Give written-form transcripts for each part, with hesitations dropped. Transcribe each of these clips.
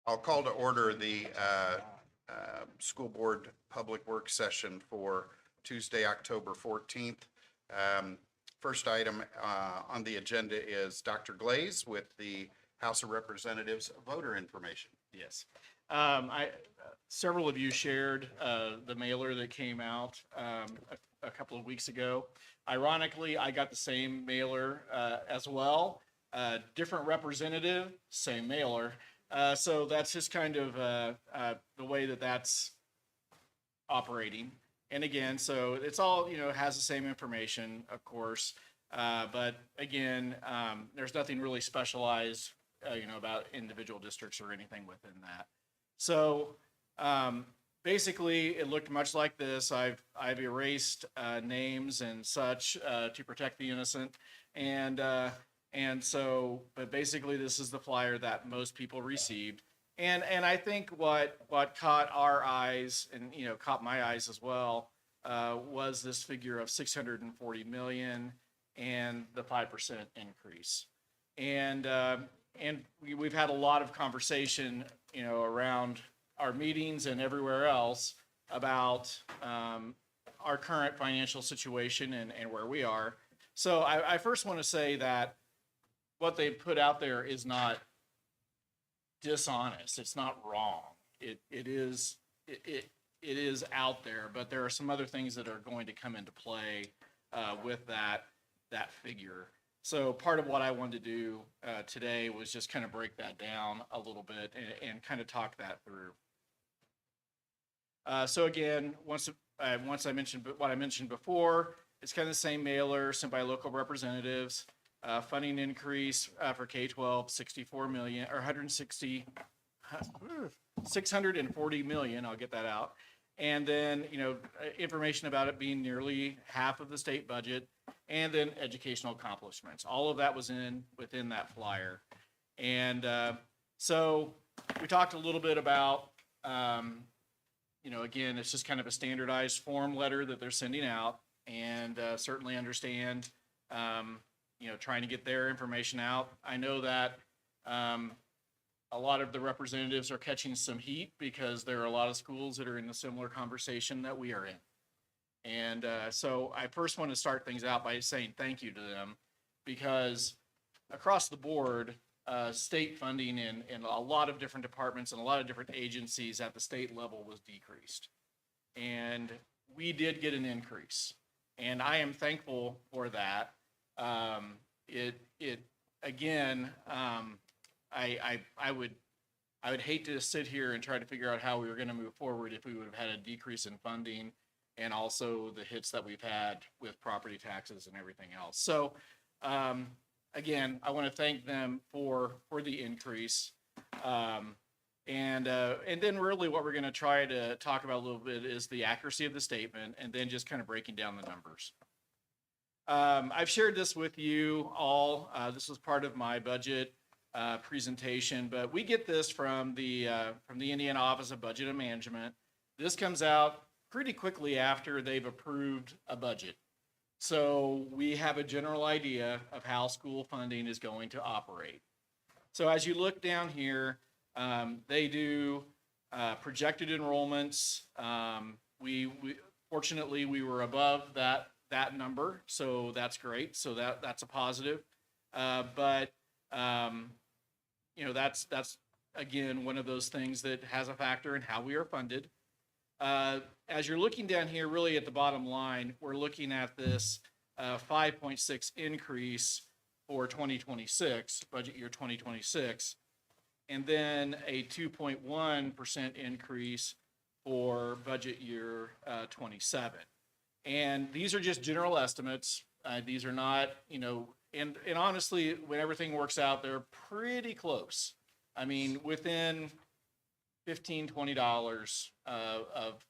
I'll call to order the school board public work session for Tuesday, October 14th. First item on the agenda is Dr. Glaze with the House of Representatives voter information. Yes. Several of you shared the mailer that came out a couple of weeks ago. Ironically, I got the same mailer as well. Different representative, same mailer. So that's just kind of the way that that's operating. And again, so it's all, has the same information, of course. But again, there's nothing really specialized, about individual districts or anything within that. So basically, it looked much like this. I've erased names and such to protect the innocent, and so, but basically, this is the flyer that most people received. And I think what caught our eyes and caught my eyes as well was this figure of 640 million and the 5% increase. And we've had a lot of conversation, around our meetings and everywhere else about our current financial situation and where we are. So I first want to say that what they put out there is not dishonest. It's not wrong. It is out there, but there are some other things that are going to come into play with that figure. So part of what I wanted to do today was just kind of break that down a little bit and kind of talk that through. So again, once I mentioned what I mentioned before, it's kind of the same mailer sent by local representatives. Funding increase for K-12, 64 million, or 640 million, I'll get that out. And then, information about it being nearly half of the state budget, and then educational accomplishments. All of that was within that flyer. And so we talked a little bit about, again, it's just kind of a standardized form letter that they're sending out, and certainly understand, trying to get their information out. I know that a lot of the representatives are catching some heat because there are a lot of schools that are in a similar conversation that we are in. And so I first want to start things out by saying thank you to them, because across the board, state funding in a lot of different departments and a lot of different agencies at the state level was decreased. And we did get an increase. And I am thankful for that. I would hate to sit here and try to figure out how we were going to move forward if we would have had a decrease in funding and also the hits that we've had with property taxes and everything else. So, again, I want to thank them for the increase. And then really what we're going to try to talk about a little bit is the accuracy of the statement, and then just kind of breaking down the numbers. I've shared this with you all. This was part of my budget presentation, but we get this from the Indiana Office of Budget and Management. This comes out pretty quickly after they've approved a budget. So we have a general idea of how school funding is going to operate. So as you look down here, they do projected enrollments. Fortunately, we were above that number, so that's great. So that's a positive. But that's again one of those things that has a factor in how we are funded. As you're looking down here, really at the bottom line, we're looking at this 5.6 increase for 2026, budget year 2026, and then a 2.1% increase for budget year 27. And these are just general estimates. These are not, and honestly, when everything works out, they're pretty close. I mean, within $15, $20 of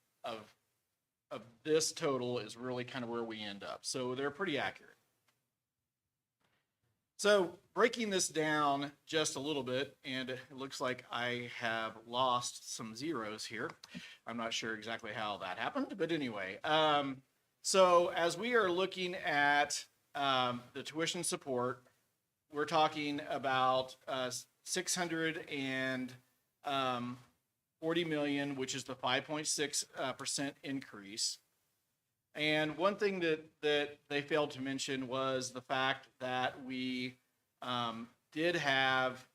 this total is really kind of where we end up. So they're pretty accurate. So breaking this down just a little bit, and it looks like I have lost some zeros here. I'm not sure exactly how that happened, but anyway. So as we are looking at the tuition support, we're talking about 600 and $40 million, which is the 5.6% increase. And one thing that they failed to mention was the fact that we did have,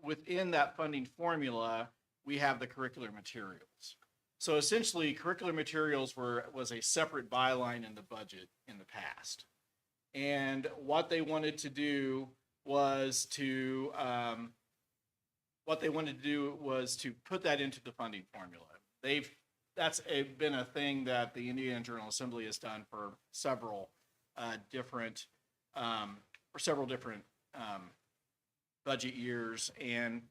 within that funding formula, we have the curricular materials. So essentially, curricular materials was a separate byline in the budget in the past. And what they wanted to do was to put that into the funding formula. That's been a thing that the Indiana General Assembly has done for several different budget years, and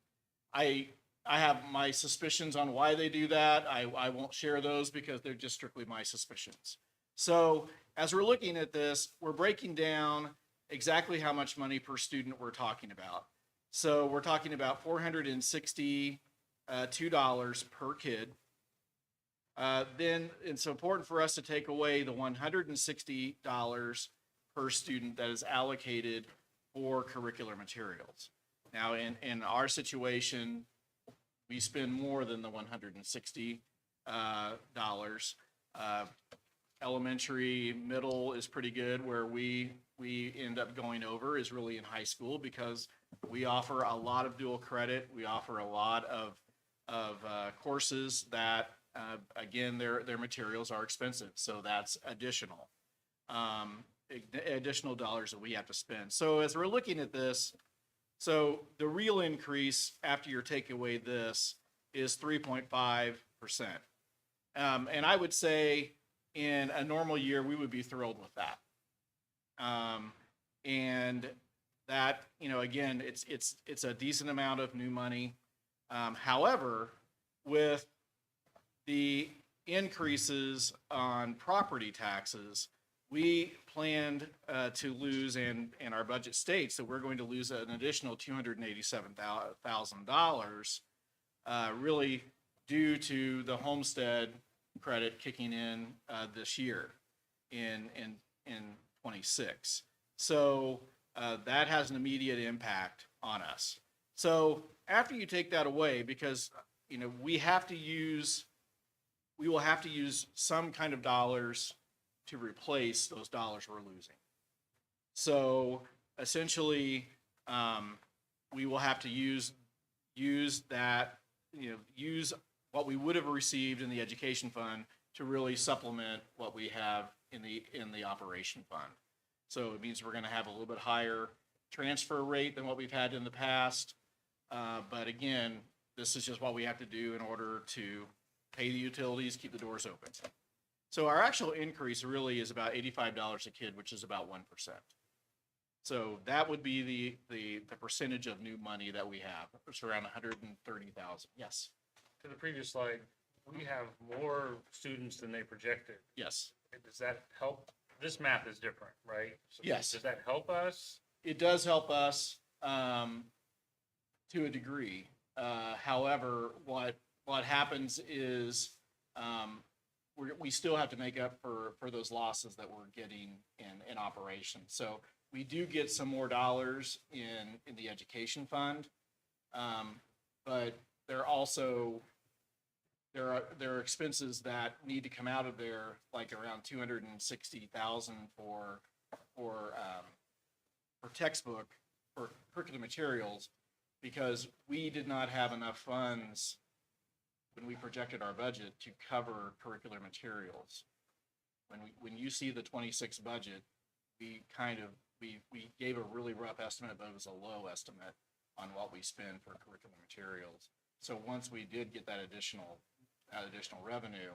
I have my suspicions on why they do that. I won't share those because they're just strictly my suspicions. So as we're looking at this, we're breaking down exactly how much money per student we're talking about. So we're talking about $462 per kid. Then it's important for us to take away the $160 per student that is allocated for curricular materials. Now, in our situation, we spend more than the $160. Elementary, middle is pretty good. Where we end up going over is really in high school, because we offer a lot of dual credit. We offer a lot of courses that, again, their materials are expensive, so that's additional dollars that we have to spend. So as we're looking at this, so the real increase after your take away this is 3.5%. And I would say in a normal year, we would be thrilled with that. And that, again, it's a decent amount of new money. However, with the increases on property taxes, we planned to lose, and our budget states that we're going to lose an additional $287,000, really due to the homestead credit kicking in this year in 26. So that has an immediate impact on us. So after you take that away, because we will have to use some kind of dollars to replace those dollars we're losing. So essentially, we will have to use that, use what we would have received in the education fund to really supplement what we have in the operation fund. So it means we're going to have a little bit higher transfer rate than what we've had in the past. But again, this is just what we have to do in order to pay the utilities, keep the doors open. So our actual increase really is about $85 a kid, which is about 1%. So that would be the percentage of new money that we have. It's around 130,000. Yes. To the previous slide, we have more students than they projected. Yes. Does that help? This math is different, right? So Yes. Does that help us? It does help us to a degree. However, what happens is we still have to make up for those losses that we're getting in operation. So we do get some more dollars in the education fund, but there are expenses that need to come out of there, like around $260,000 for textbook, for curriculum materials, because we did not have enough funds when we projected our budget to cover curricular materials. When you see the 26 budget, we gave a really rough estimate, but it was a low estimate on what we spend for curricular materials. So once we did get that additional revenue,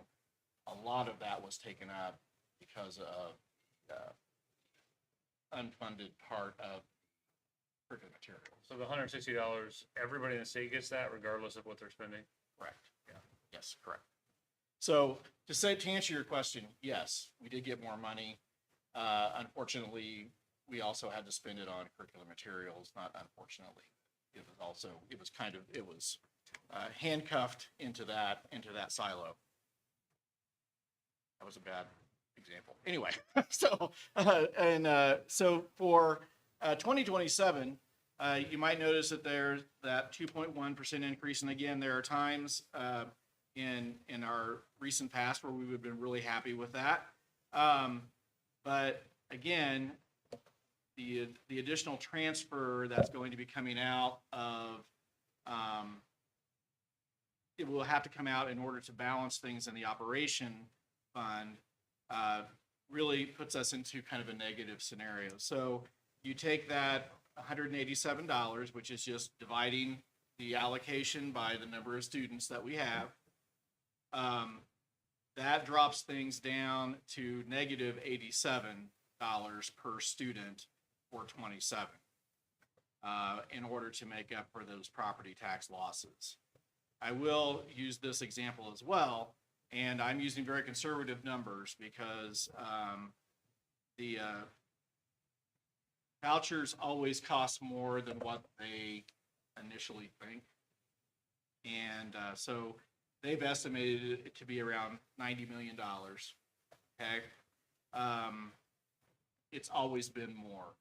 a lot of that was taken up because of unfunded part of curricular materials. So the $160, everybody in the state gets that regardless of what they're spending? Correct. Yeah. Yes, correct. So to answer your question, yes, we did get more money. Unfortunately, we also had to spend it on curricular materials. Not unfortunately, it was handcuffed into that silo. That was a bad example. Anyway, so for 2027, You might notice that there's that 2.1% increase, and again, there are times in our recent past where we would have been really happy with that. But again, the additional transfer that's going to be coming out of it will have to come out in order to balance things in the operation fund, really puts us into kind of a negative scenario. So you take that $187, which is just dividing the allocation by the number of students that we have. That drops things down to negative $87 per student for 27, in order to make up for those property tax losses. I will use this example as well, and I'm using very conservative numbers because the vouchers always cost more than what they initially think. And so they've estimated it to be around $90 million. Okay. It's always been more.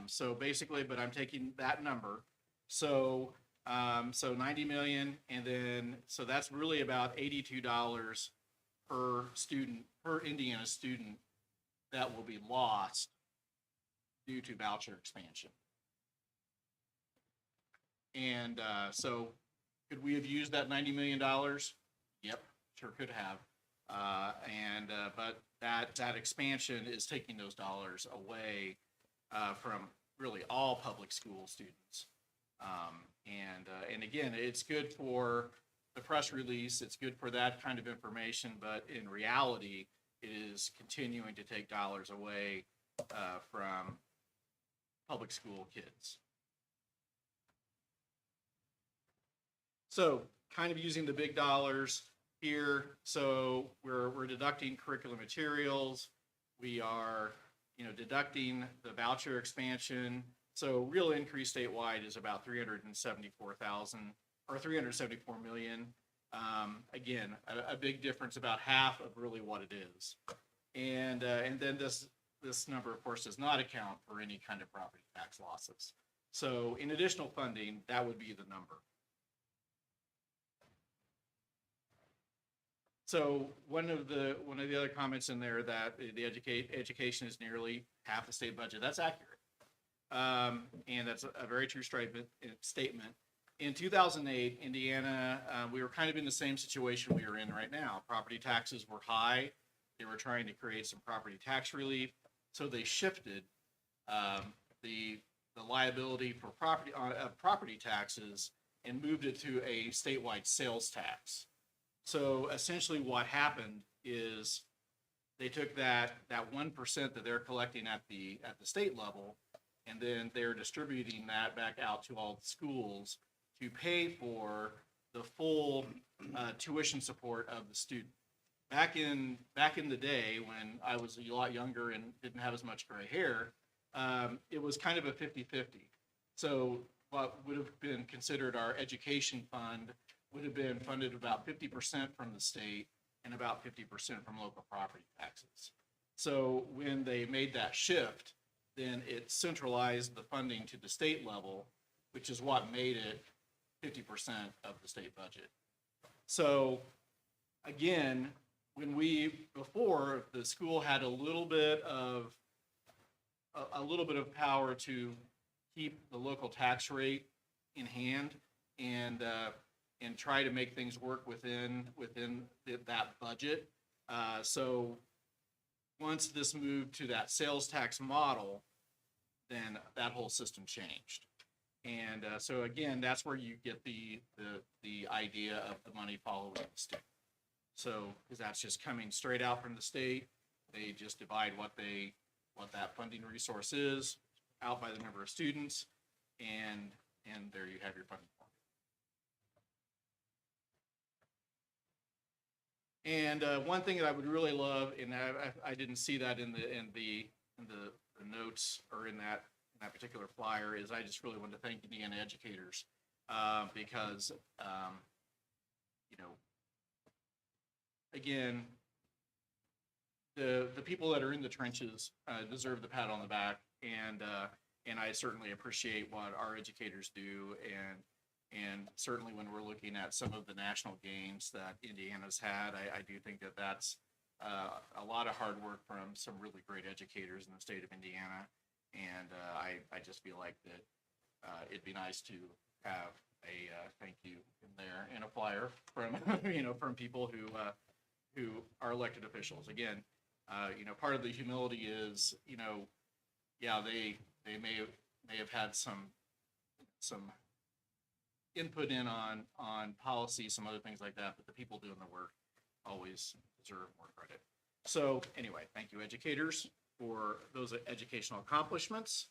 So basically, but I'm taking that number. So 90 million, and then, so that's really about $82 per student, per Indiana student that will be lost due to voucher expansion. And so could we have used that $90 million? Yep, sure could have. But that expansion is taking those dollars away from really all public school students. And again, it's good for the press release, it's good for that kind of information, but in reality, it is continuing to take dollars away from public school kids. So kind of using the big dollars here. So we're deducting curriculum materials. We are, deducting the voucher expansion. So real increase statewide is about 374,000 or 374 million. Again, a big difference, about half of really what it is. And then this number, of course, does not account for any kind of property tax losses. So in additional funding, that would be the number. So one of the other comments in there that the education is nearly half the state budget. That's accurate. And that's a very true statement. In 2008, Indiana, we were kind of in the same situation we are in right now. Property taxes were high. They were trying to create some property tax relief. So they shifted the liability for property taxes and moved it to a statewide sales tax. So essentially what happened is they took that 1% that they're collecting at the state level, and then they're distributing that back out to all the schools to pay for the full tuition support of the student. Back in the day when I was a lot younger and didn't have as much gray hair, it was kind of a 50-50. So what would have been considered our education fund would have been funded about 50% from the state and about 50% from local property taxes. So when they made that shift, then it centralized the funding to the state level, which is what made it 50% of the state budget. So again, before the school had a little bit of power to keep the local tax rate in hand and try to make things work within that budget. So once this moved to that sales tax model, then that whole system changed. And so again, that's where you get the idea of the money following the state. So, because that's just coming straight out from the state, they just divide what that funding resource is out by the number of students, and there you have your funding formula. And one thing that I would really love, and I didn't see that in the notes or in that particular flyer, is I just really want to thank Indiana educators because again, the people that are in the trenches deserve the pat on the back, and And I certainly appreciate what our educators do, and certainly when we're looking at some of the national games that Indiana's had, I do think that that's a lot of hard work from some really great educators in the state of Indiana. And I just feel like that it'd be nice to have a thank you in there and a flyer from, from people who are elected officials. Again, part of the humility is, yeah, they may have had some input in on policy, some other things like that, but the people doing the work always deserve more credit. So anyway, thank you, educators, for those educational accomplishments.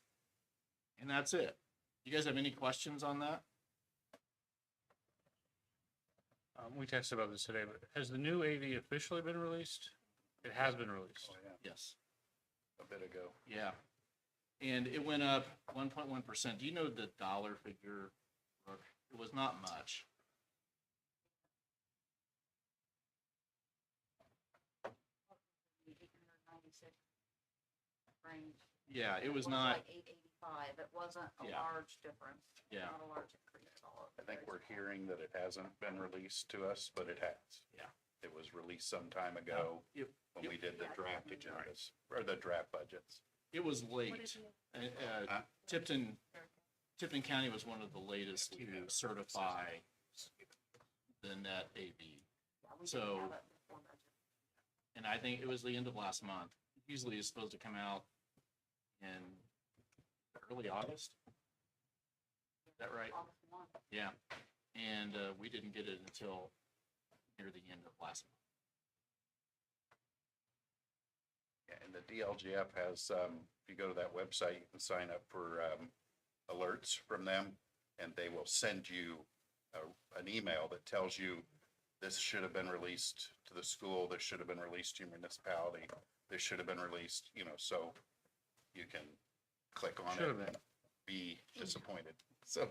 And that's it. You guys have any questions on that? We texted about this today, but has the new AV officially been released? It has been released. Yes. A bit ago. Yeah. And it went up 1.1%. Do you know the dollar figure, Brooke? It was not much. Range. Yeah, it was Like not, 885. It wasn't a Yeah. large difference. Yeah. Not a large increase at all. I think we're hearing that it hasn't been released to us, but it has. Yeah. It was released some time ago Yep. when we did the draft agendas, or the draft budgets. It was What late. did you- Tipton County was one of the latest to certify the net AV. yeah, we didn't So- have it before budget. And I think it was the end of last month. Usually it's supposed to come out in early August. Is that right? August 1. Yeah. And we didn't get it until near the end of last month. Yeah, and the DLGF has, if you go to that website, you can sign up for alerts from them, and they will send you an email that tells you this should have been released to the school, this should have been released to your municipality, this should have been released, so you can click on Should it have and be disappointed. So,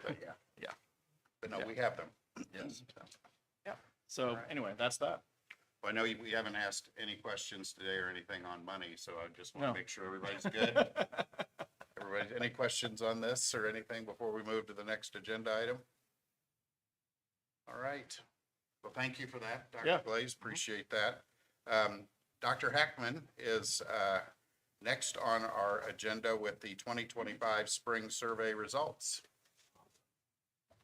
but yeah. But no, we have them. Yes. Yeah. So anyway, that's that. Well, I know we haven't asked any questions today or anything on money, so I just want No. to make sure everybody's good. Everybody, any questions on this or anything before we move to the next agenda item? All right. Well, thank you for that, Yeah. Dr. Glaze. Appreciate that. Dr. Hackman is next on our agenda with the 2025 spring survey results.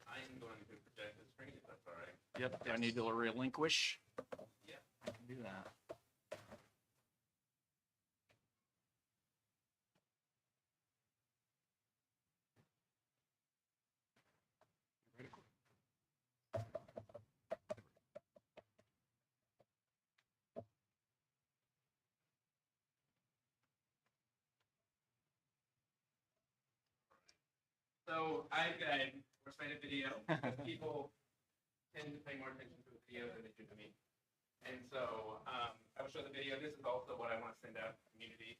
I am going to project the screen, if that's all right. Yep. Do I need to relinquish? Yeah. I can do that. So I've got a made a video. People tend to pay more attention to the video than they do to me. And so I will show the video. This is also what I want to send out to the community,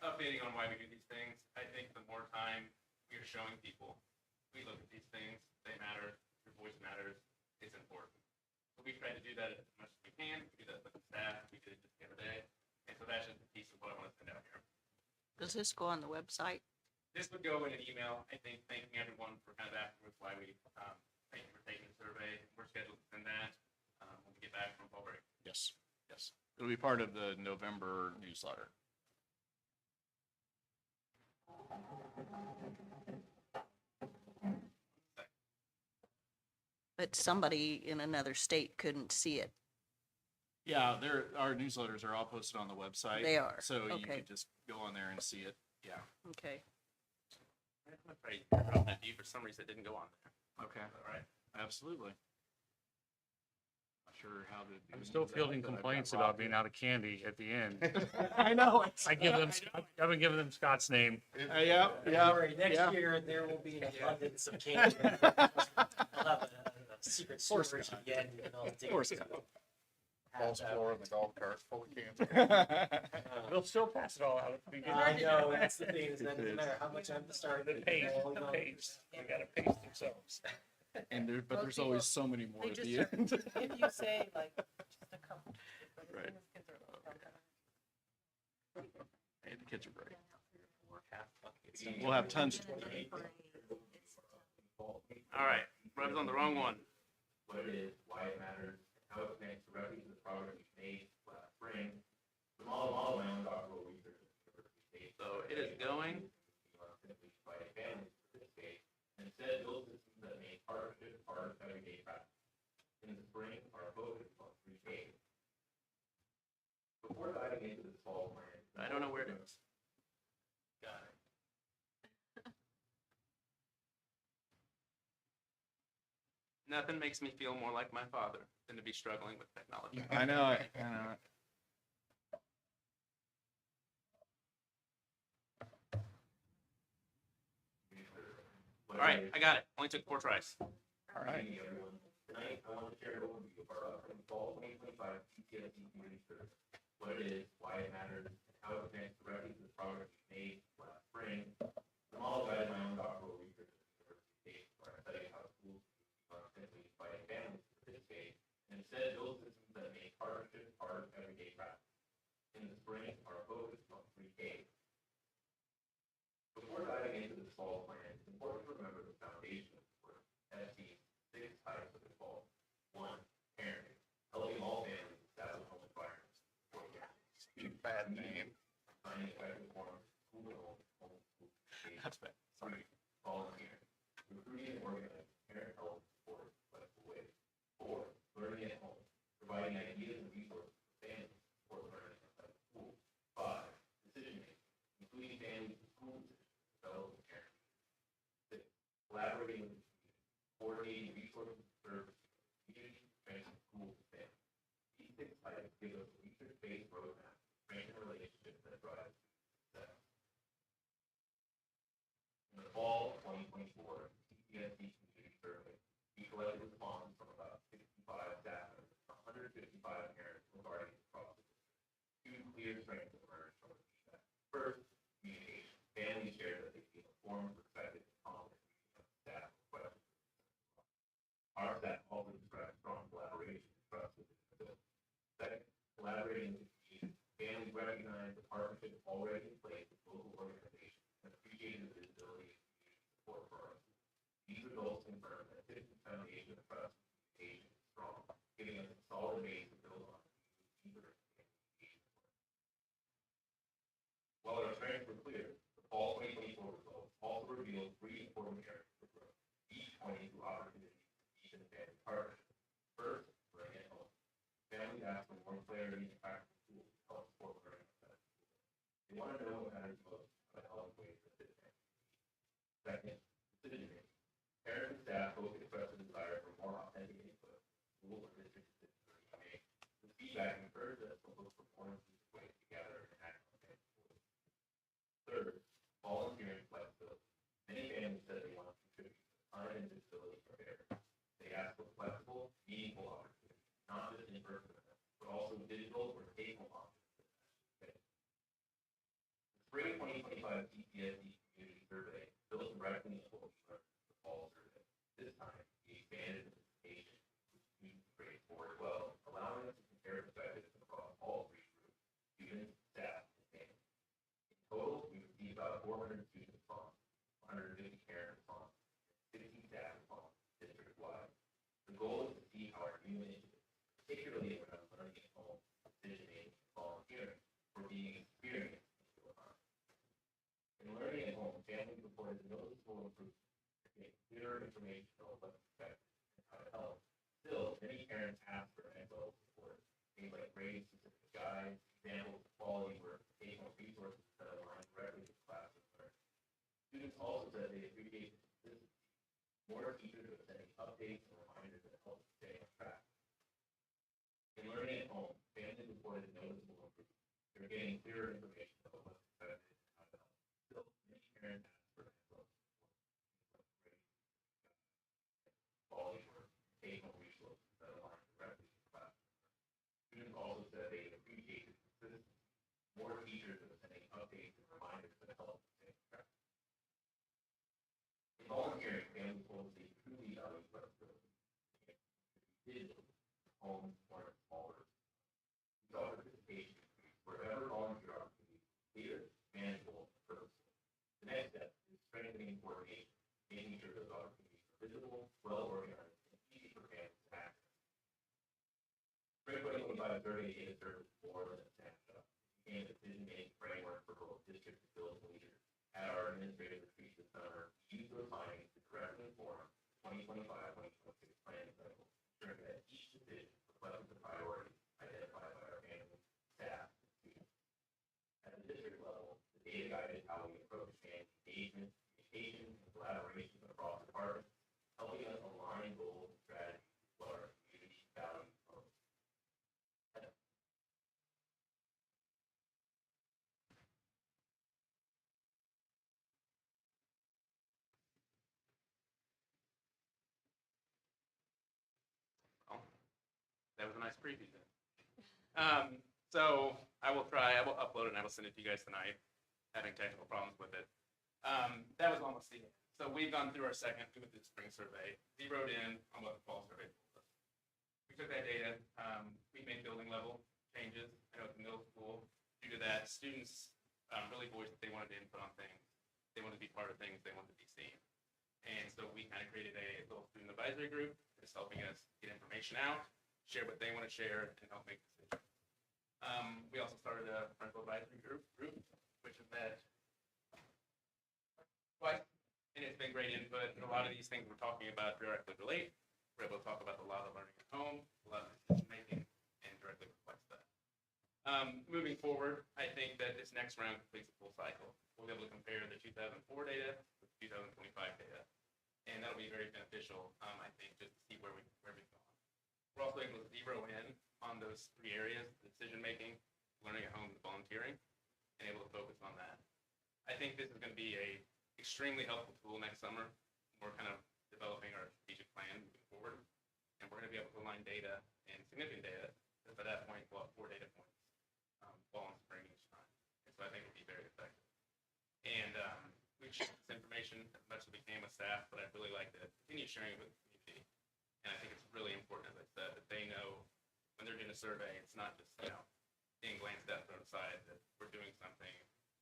updating on why we do these things. I think the more time we are showing people, we look at these things, they matter, your voice matters, it's important. So we try to do that as much as we can. We do that with the staff. We did it just the other day. And so that's just a piece of what I want to send out here. Does this go on the website? This would go in an email, I think, thanking everyone for kind of afterwards why we, thank you for taking the survey. We're scheduled to send that when we get back from fall break. Yes, yes. It'll be part of the November newsletter. But somebody in another state couldn't see it. Yeah, our newsletters are all posted on the website. They are, So you okay. could just go on there and see it. Yeah. Okay. I'm afraid I brought that to you for some reason it didn't go on there. Okay. All right. Absolutely. Not sure how to. I'm still fielding complaints about being out of candy at the end. I know. I give them, I've been giving them Scott's name. Yeah, Don't yeah. worry, yeah. next year there will be an abundance of candy. We'll have a secret Poor storage Scott. again, and I'll take Poor it. Scott. False floor in the golf cart full of cans. We'll still pass it all out. If we get- I know, that's the thing, is that no matter how much I'm starting The to pace, all the know, pace. We gotta pace themselves. And there, but Most there's always people, so many more they at just the are- end. If you say like, just a couple. Right. Hey, the kids are great. half buckets. We'll have tons. All right, Rob's on the wrong one. What it is, why it matters, how it connects directly to the progress we've made last spring. The model my own doctoral research at the University of State. So it is going. Simply by families to participate, and instead build systems that make partnership part of everyday practice. In the spring, our focus is on 3K. Before diving into this fall plan. I don't know where it is. Got it. Nothing makes me feel more like my father than to be struggling with technology. I know it. I know it. All right, I got it. Only took 4 tries. All right. Hey, everyone. Tonight, I want to share an overview of our upcoming fall 2025 PTSD community service. What it is, why it matters, and how it connects directly to the progress we made last spring. The model guided my own doctoral research at the University of State, where I studied how schools simply inviting families to participate, and instead build systems that make partnership part of everyday practice. In the spring, our focus is on 3K. Before diving into this fall plan, it's important to remember the foundation of the work. SD's 6 types of involvement. 1, parenting, helping all families establish home environments. Bad name. Finding effective forms of school to home, homeschool, That's bad. sorry, volunteering, recruiting and organizing parent help and support in flexible ways. 4, learning at home, providing ideas and resources for families to support learning outside of school. 5, decision making, including families and school decisions, developing parents. 6, collaborating with the community, coordinating resources and services, community, strengthening schools and families. These 6 items give us a research-based roadmap, strengthen relationships that drive success. In the fall of 2024, PTSD community survey, we collected responses from about 65 staff members, 155 parents regarding this process. 2 clear strengths emerged from the feedback. First, communication. Families shared that they feel informed, respected, and confident when staff questions. Our staff also described strong collaboration and trust within the building. Second, collaborating with the community. Families recognize the partnership already in place with local organizations and appreciated the visibility and community support for our schools. These results confirm that this foundation of trust and communication is strong, giving us a solid base to build on as we move deeper into the engagement work. While our strengths were clear, the fall 2024 results also revealed 3 important areas for growth, each pointing to opportunities to deepen family partnership. First, learning at home. Families ask for more clarity and practical tools to help support learning outside of school. They want to know what matters most, how to help in ways that fit families' needs. Second, decision making. Parents and staff both expressed a desire for more authentic input, school or district decisions are being made. This feedback encouraged us to look for more inclusive ways to gather and act on family goals. Third, volunteering flexibility. Many families said they want to contribute to the time and visibility for parents. They asked for flexible, meaningful opportunities, not just in-person events, but also digital or take-home options. The spring 2025 PTSD community survey built directly on what we learned in the fall survey. This time, we expanded participation with students in grades 4 to 12, allowing us to compare perspectives across all 3 groups, students, staff, and families. In total, we received about 400 student responses, 150 parent responses, and 60 staff responses district-wide. The goal is to see how our new initiatives, particularly around learning at home, decision-making, and volunteering, were being experienced in real time. In learning at home, families reported noticeable improvement, getting clearer information on what's expected and how to help. Still, many parents ask for next-level support, things like grade-specific guides, examples of quality work, take-home resources that align directly with classroom learning. Students also said they appreciate the consistency. More teachers are sending updates and reminders that help stay on track. In learning at home, families reported noticeable improvement. They're getting clearer information about what's expected and how to help. Still, many parents ask for next-level support, things like grade, quality work, take-home resources that align directly with classroom learning. Students also said they appreciate the consistency. More teachers are sending updates and reminders that help stay on track. In volunteering, families told us they truly value flexibility. Digital, home, or smaller. We saw participation increase wherever volunteer opportunities were clear, manageable, and purposeful. making sure those opportunities are visible, well organized, and easy for families to access. Spring 2025 survey data serves as more than a snapshot. It became a decision-making framework for both district facility leaders. At our administrative retreat this summer, we used those findings to directly inform the 2025-2026 planning cycle, ensuring that each decision reflects the priorities identified by our families, staff, and students. At the district level, the data guided how we approach family engagement, communication, and collaboration across departments, helping us align goals and strategies with what our community values most. Well, that was a nice preview then. So I will upload it and I will send it to you guys tonight, having technical problems with it. That was almost the end. So we've gone through our second, we went through the spring survey, zeroed in on what the fall survey told us. We took that data, we made building level changes. I know at the middle school, due to that, students really voiced that they wanted to input on things. They wanted to be part of things, they wanted to be seen. And so we kind of created a little student advisory group that's helping us get information out, share what they want to share, and help make decisions. We also started a parental advisory group, which has met twice, and it's been great input. And a lot of these things we're talking about directly relate. We're able to talk about a lot of learning at home, a lot of decision making, and directly reflects that. Moving forward, I think that this next round completes a full cycle. We'll be able to compare the 2004 data with the 2025 data, and that'll be very beneficial. I think just to see where we've gone. We're also able to zero in on those three areas: decision making, learning at home, and volunteering, and able to focus on that. I think this is going to be a extremely helpful tool next summer. We're kind of developing our strategic plan moving forward, and we're going to be able to align data and significant data. Because by that point, we'll have 4 data points fall in spring each time, and so I think it'll be very effective. And we've shared this information as much as we can with staff, but I'd really like to continue sharing it with the community. And I think it's really important, as I said, that they know when they're doing a survey, it's not just, being glanced at and thrown aside, that we're doing something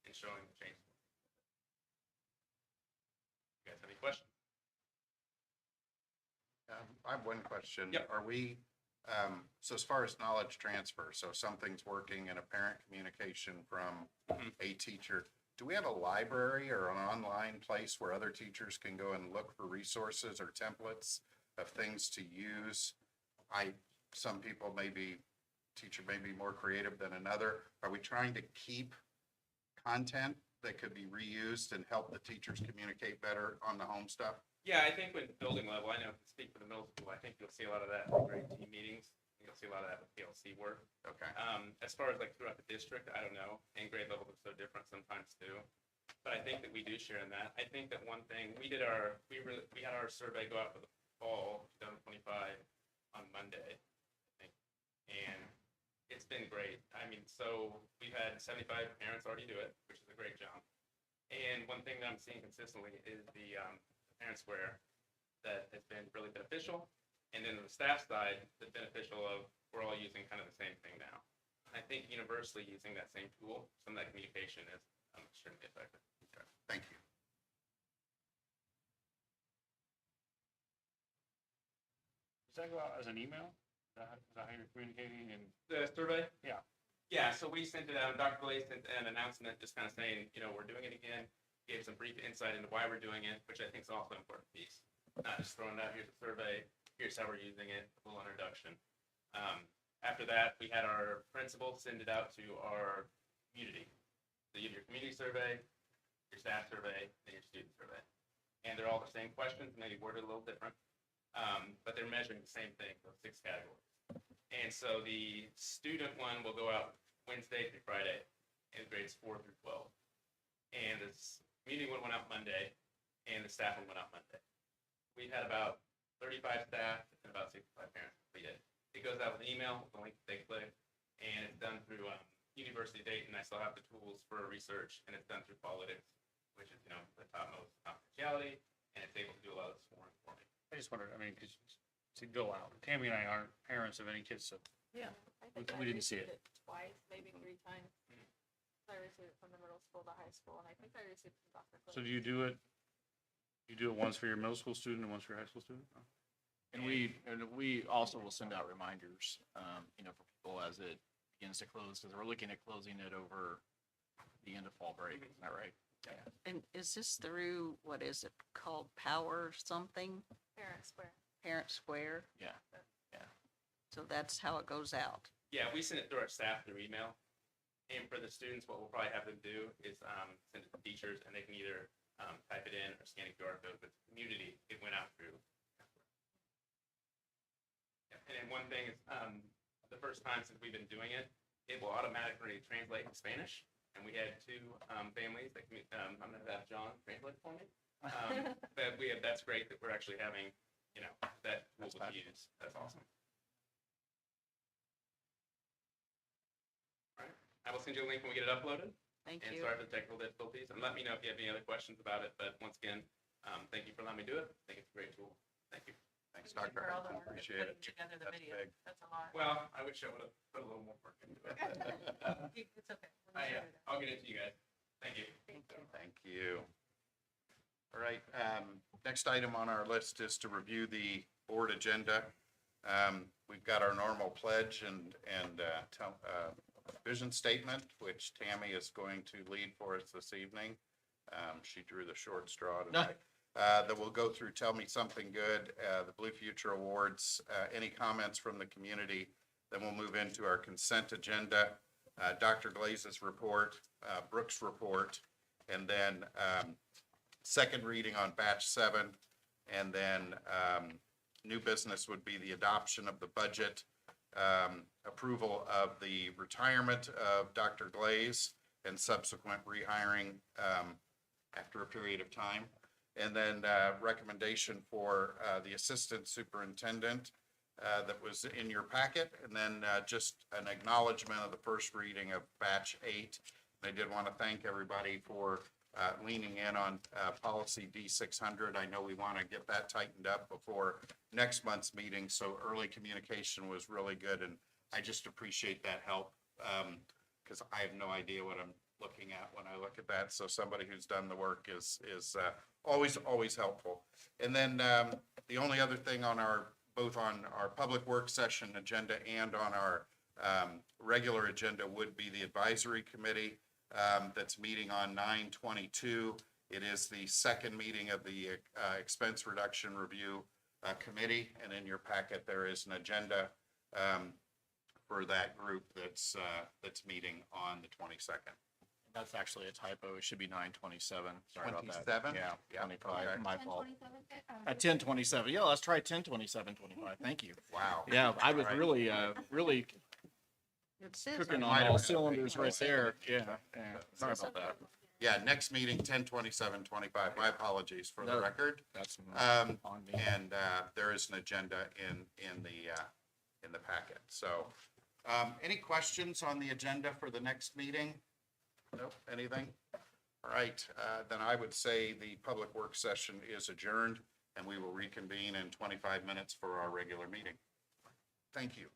and showing the changes. You guys have any questions? I have one question. Yep. Are we, so as far as knowledge transfer, so something's working in a parent communication from Mhm. a teacher, do we have a library or an online place where other teachers can go and look for resources or templates of things to use? Some people teacher may be more creative than another. Are we trying to keep content that could be reused and help the teachers communicate better on the home stuff? Yeah, I think with building level, I know I can speak for the middle school, I think you'll see a lot of that in the grade team meetings. You'll see a lot of that with PLC work. Okay. As far as like throughout the district, I don't know. And grade levels are so different sometimes too. But I think that we do share in that. I think that one thing, we had our survey go out for the fall 2025 on Monday, I think. And it's been great. I mean, so we've had 75 parents already do it, which is a great jump. And one thing that I'm seeing consistently is the parent square that has been really beneficial. And then on the staff side, the beneficial of we're all using kind of the same thing now. And I think universally using that same tool, some of that communication is extremely effective. Okay. Thank you. Does that go out as an email? Is that how you're communicating? And The survey? Yeah. Yeah, so we sent it out, Dr. Blake sent an announcement just kind of saying, we're doing it again. Gave some brief insight into why we're doing it, which I think is also an important piece. Not just throwing it out, here's a survey, here's how we're using it, a little introduction. After that, we had our principal send it out to our community. So you have your community survey, your staff survey, and your student survey. And they're all the same questions, maybe worded a little different, but they're measuring the same thing, those 6 categories. And so the student one will go out Wednesday through Friday in grades 4 through 12. And the community one went out Monday, and the staff one went out Monday. We've had about 35 staff and about 65 parents complete it. It goes out with an email with a link that they click, and it's done through University of Dayton. I still have the tools for research, and it's done through Qualytics, which is, the topmost confidentiality, and it's able to do a lot of the scoring for me. I just wondered, because to go out, Tammy and I aren't parents of any kids, so Yeah. I think We I didn't see received it. twice, maybe 3 times. Mhm. I received it from the middle school to high school, and I think I received it from Dr. so do you do it You do it once for your middle school student and once for your high school student? Oh. And we also will send out reminders, for people as it begins to close, because we're looking at closing it over the end of fall break. Isn't that right? Yeah. And is this through, what is it called, Power something? Parent Square. Parent Square? Yeah. So that's how it goes out. Yeah, we send it through our staff through email. And for the students, what we'll probably have them do is send it to teachers, and they can either type it in or scan a QR code. But community, it went out through. Yeah, and then one thing is, the first time since we've been doing it, it will automatically translate in Spanish. And we had two families that I'm going to have John translate for me. But that's great that we're actually having, that tool to use. That's awesome. All right, I will send you a link when we get it uploaded. Thank And you. sorry for the technical difficulties. And let me know if you have any other questions about it. But once again, thank you for allowing me to do it. I think it's a great tool. Thank you. Thanks, Thank you Dr. for all the Hartman. work of Appreciate it. putting together the That's video. big. That's a lot. Well, I wish I would have put a little more work into it. It's okay. We'll figure it out. I'll get it to you guys. Thank you. Thank you. All right, next item on our list is to review the board agenda. We've got our normal pledge and vision statement, which Tammy is going to lead for us this evening. She drew the short straw tonight. That we'll go through Tell Me Something Good, the Blue Future Awards, any comments from the community. Then we'll move into our consent agenda, Dr. Glaze's report, Brooks' report, and then second reading on batch 7. And then new business would be the adoption of the budget, approval of the retirement of Dr. Glaze, and subsequent rehiring after a period of time. And then recommendation for the assistant superintendent that was in your packet. And then just an acknowledgement of the first reading of batch 8. And I did want to thank everybody for leaning in on policy D600. I know we want to get that tightened up before next month's meeting. So early communication was really good. And I just appreciate that help because I have no idea what I'm looking at when I look at that. So somebody who's done the work is always helpful. And then the only other thing on both on our public work session agenda and on our regular agenda would be the advisory committee that's meeting on 9/22. It is the second meeting of the expense reduction review committee. And in your packet, there is an agenda for that group that's meeting on the 22nd. That's actually a typo. It should be 9/27. Sorry about that. 27? Yeah, Yeah, 25. okay. My fault. At 10/27. Yeah, let's try 10/27/25. Thank you. Wow. Yeah, I was All right. really It says cooking Might on have all been a cylinders big right there. Yeah. Sorry about that. Yeah, next meeting, 10/27/25. My apologies for the No. record. That's Um, on me. And there is an agenda in the packet. So any questions on the agenda for the next meeting? Nope, anything? All right, then I would say the public work session is adjourned and we will reconvene in 25 minutes for our regular meeting. Thank you.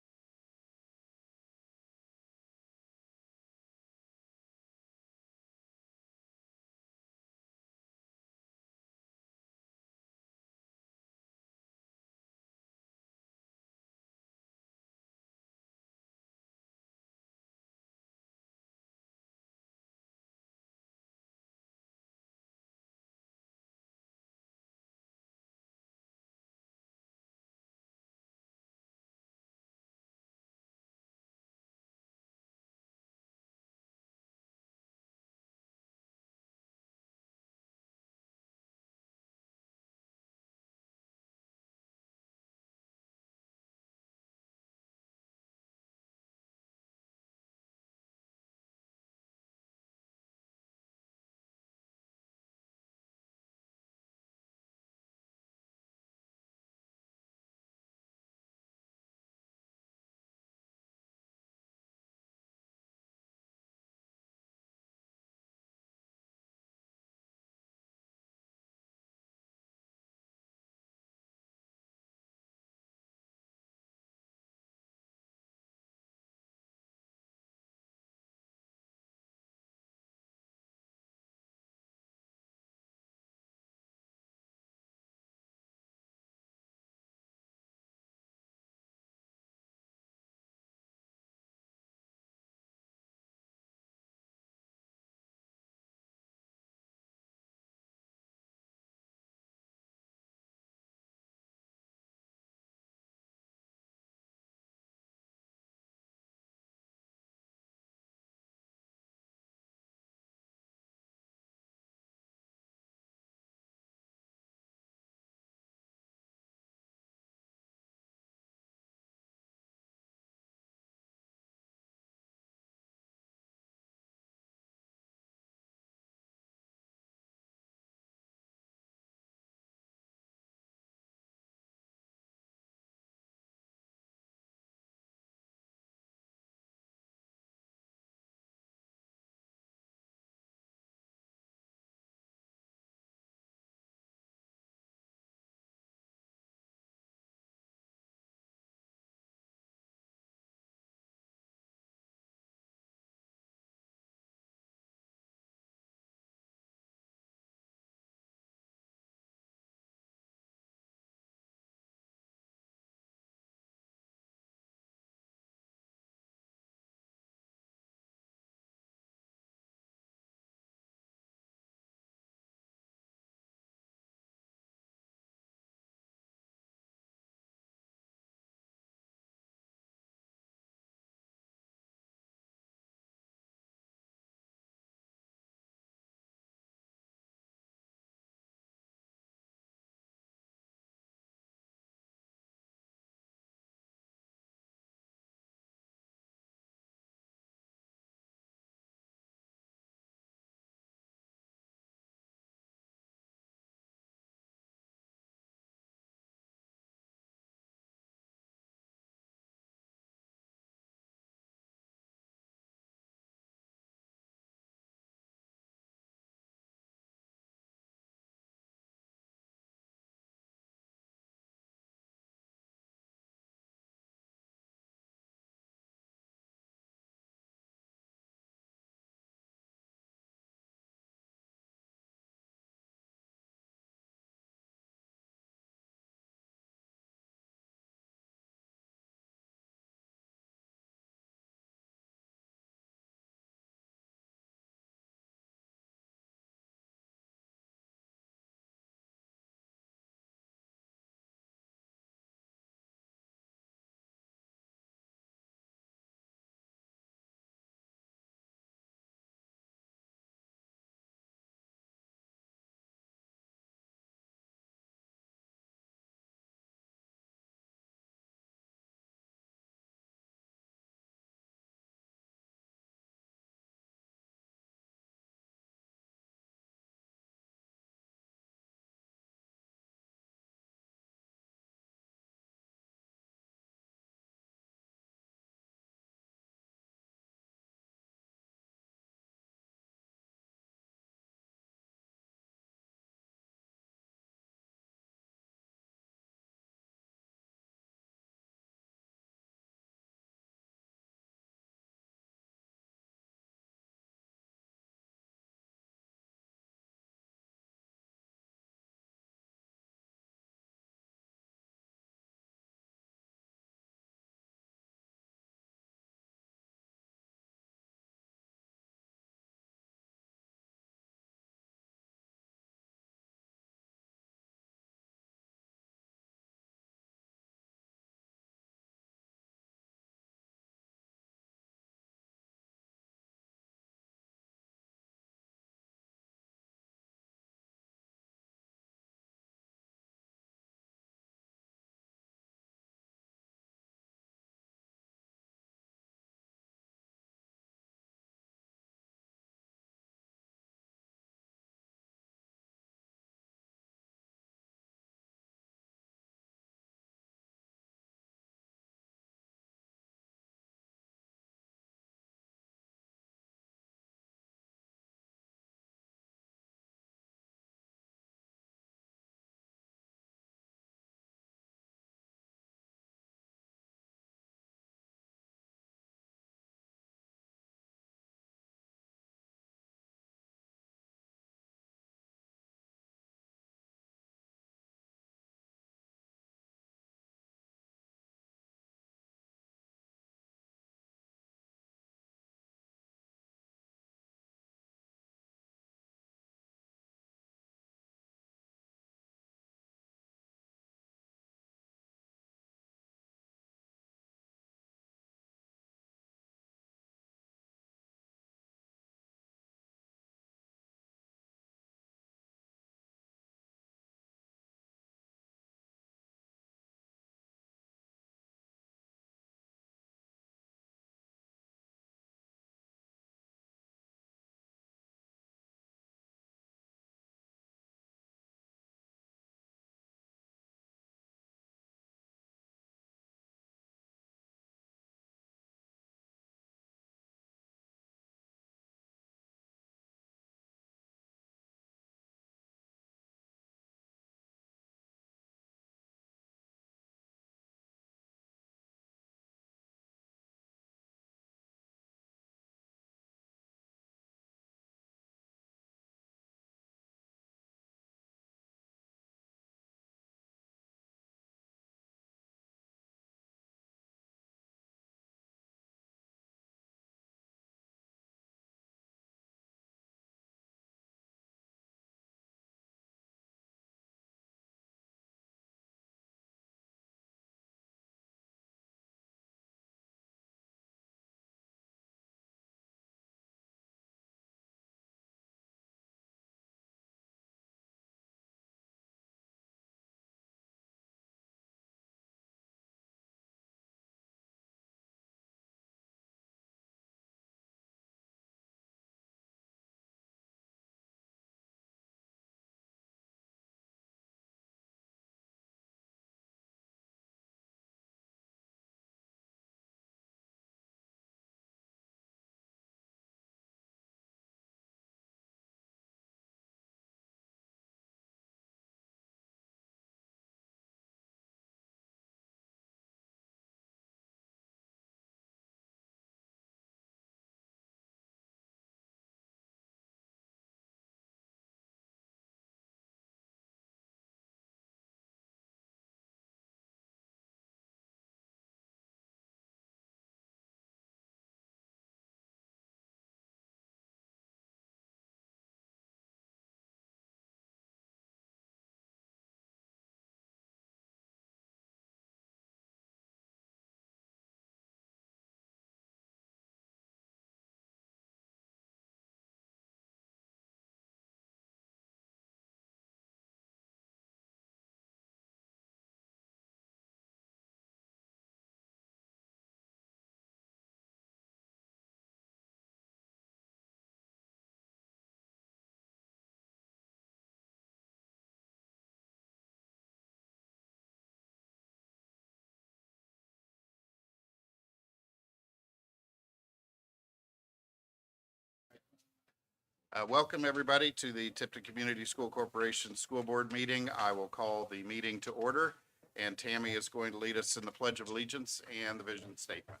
Welcome, everybody, to the Tipton Community School Corporation School Board meeting. I will call the meeting to order, and Tammy is going to lead us in the Pledge of Allegiance and the vision statement.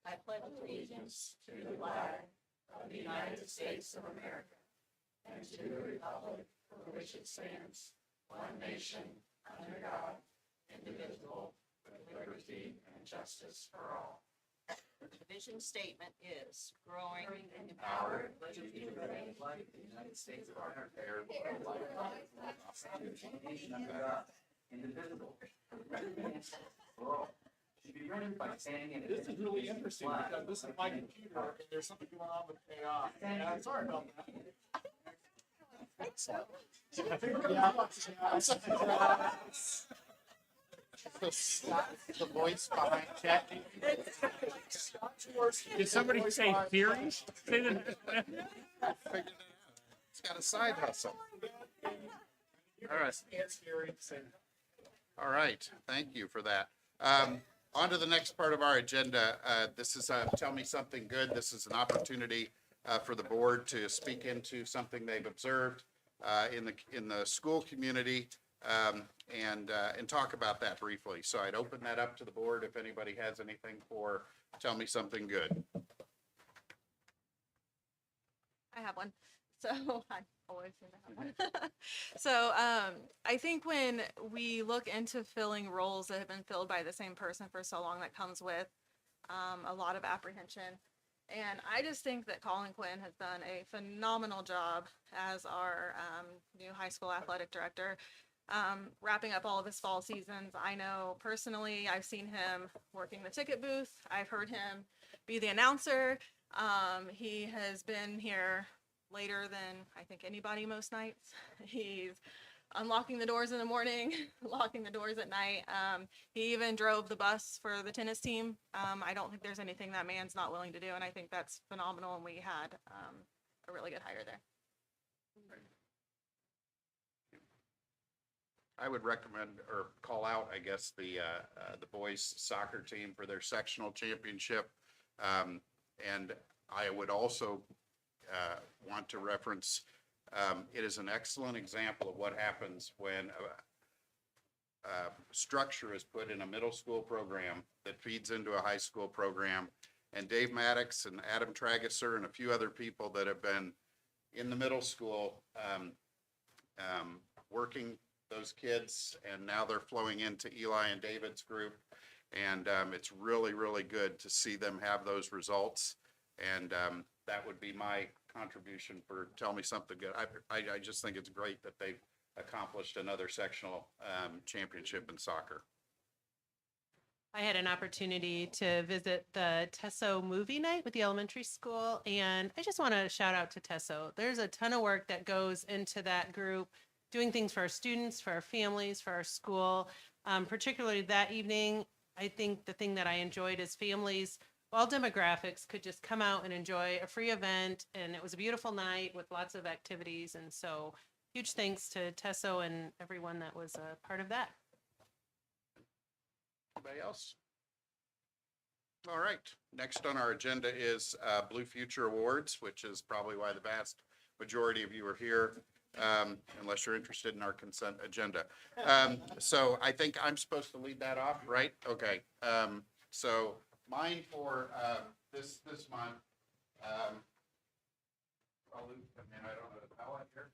I pledge allegiance to the flag of the United States of America and to the republic for which it stands, one nation, under God, indivisible, with liberty and justice for all. The vision statement is growing and empowered to be like the United States of America. Indivisible. For all. Should be rendered by standing in. This is really interesting because this is my computer and there's something going on with AI. Yeah, sorry about that. The voice behind chat. Did somebody say theories? Say that. It's got a side hustle. All right. All right, thank you for that. On to the next part of our agenda. This is Tell Me Something Good. This is an opportunity for the board to speak into something they've observed in the school community and talk about that briefly. So I'd open that up to the board if anybody has anything for Tell Me Something Good. I have one. So I always seem to have one. So I think when we look into filling roles that have been filled by the same person for so long, that comes with a lot of apprehension. And I just think that Colin Quinn has done a phenomenal job as our new high school athletic director, wrapping up all of his fall seasons. I know personally, I've seen him working the ticket booth. I've heard him be the announcer. He has been here later than I think anybody most nights. He's unlocking the doors in the morning, locking the doors at night. He even drove the bus for the tennis team. I don't think there's anything that man's not willing to do, and I think that's phenomenal, and we had a really good hire there. I would recommend or call out, I guess, the boys soccer team for their sectional championship. And I would also want to reference, it is an excellent example of what happens when structure is put in a middle school program that feeds into a high school program. And Dave Maddox and Adam Tragesser and a few other people that have been in the middle school working those kids, and now they're flowing into Eli and David's group. And it's really, really good to see them have those results. And that would be my contribution for Tell Me Something Good. I just think it's great that they've accomplished another sectional championship in soccer. I had an opportunity to visit the Tesso movie night with the elementary school, and I just want to shout out to Tesso. There's a ton of work that goes into that group, doing things for our students, for our families, for our school. Particularly that evening, I think the thing that I enjoyed is families, all demographics, could just come out and enjoy a free event, and it was a beautiful night with lots of activities, and so huge thanks to Tesso and everyone that was a part of that. Anybody else? All right, next on our agenda is Blue Future Awards, which is probably why the vast majority of you are here, unless you're interested in our consent agenda. So I think I'm supposed to lead that off, right? Okay. So mine for this month, I don't know the ballot here.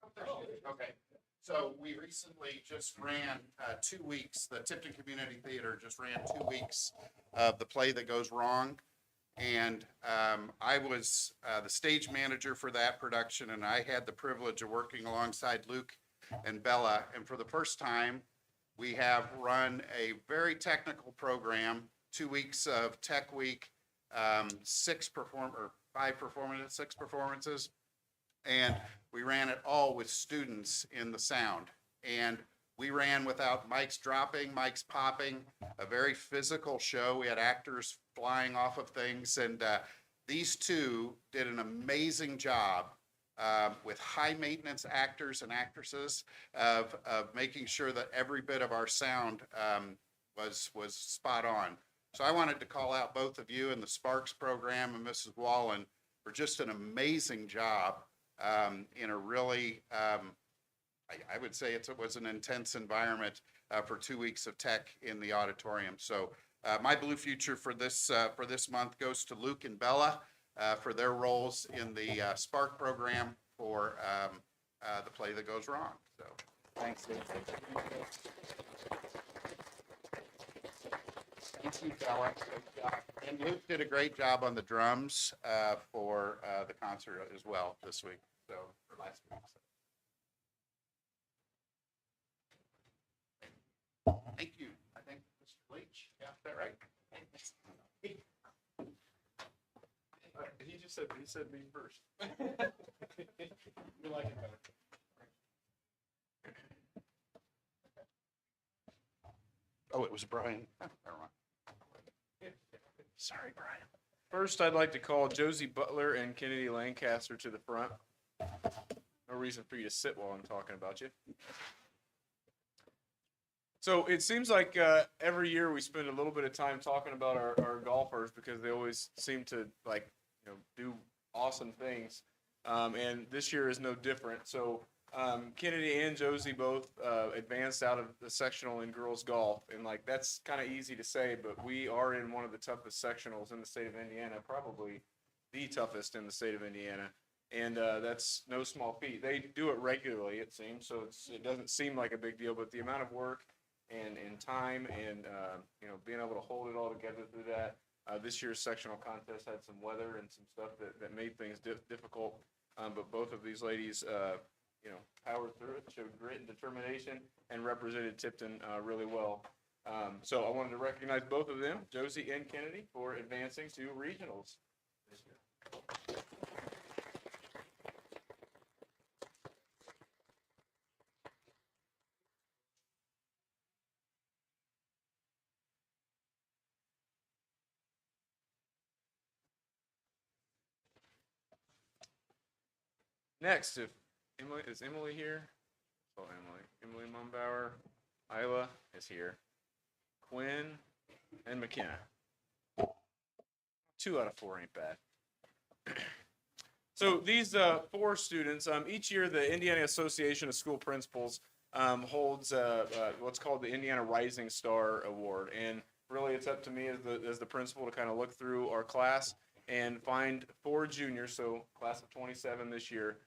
Oh, there she is. Okay. So we recently just ran 2 weeks, the Tipton Community Theater just ran 2 weeks of the play that goes wrong. And I was the stage manager for that production, and I had the privilege of working alongside Luke and Bella. And for the first time, we have run a very technical program, 2 weeks of Tech Week, 6 performances. And we ran it all with students in the sound. And we ran without mics dropping, mics popping, a very physical show. We had actors flying off of things. And these two did an amazing job with high maintenance actors and actresses of making sure that every bit of our sound was spot on. So I wanted to call out both of you and the Sparks program and Mrs. Wallen for just an amazing job in a really, I would say it was an intense environment for 2 weeks of tech in the auditorium. So my Blue Future for this month goes to Luke and Bella for their roles in the Spark program for the Play That Goes Wrong. So thanks, Luke. Thank you, Bella. Good job. And Luke did a great job on the drums for the concert as well this week. So for last week. So. Thank you. I think Mr. Leach, got that right? He said me first. You like it better. Oh, it was Brian. Oh, never mind. Sorry, Brian. First, I'd like to call Josie Butler and Kennedy Lancaster to the front. No reason for you to sit while I'm talking about you. So it seems like every year we spend a little bit of time talking about our golfers because they always seem to do awesome things. And this year is no different. So Kennedy and Josie both advanced out of the sectional in girls golf. And that's kind of easy to say, but we are in one of the toughest sectionals in the state of Indiana, probably the toughest in the state of Indiana. And that's no small feat. They do it regularly, it seems, so it doesn't seem like a big deal, but the amount of work and time and being able to hold it all together through that. This year's sectional contest had some weather and some stuff that made things difficult, but both of these ladies powered through it, showed grit and determination, and represented Tipton really well. So I wanted to recognize both of them, Josie and Kennedy, for advancing to regionals this year. Next, if Emily here? Oh, Emily Mumbauer. Isla is here. Quinn and McKenna. 2 out of 4 ain't bad. So these 4 students, each year the Indiana Association of School Principals holds what's called the Indiana Rising Star Award. And really it's up to me as the principal to kind of look through our class and find 4 juniors, so class of 27 this year,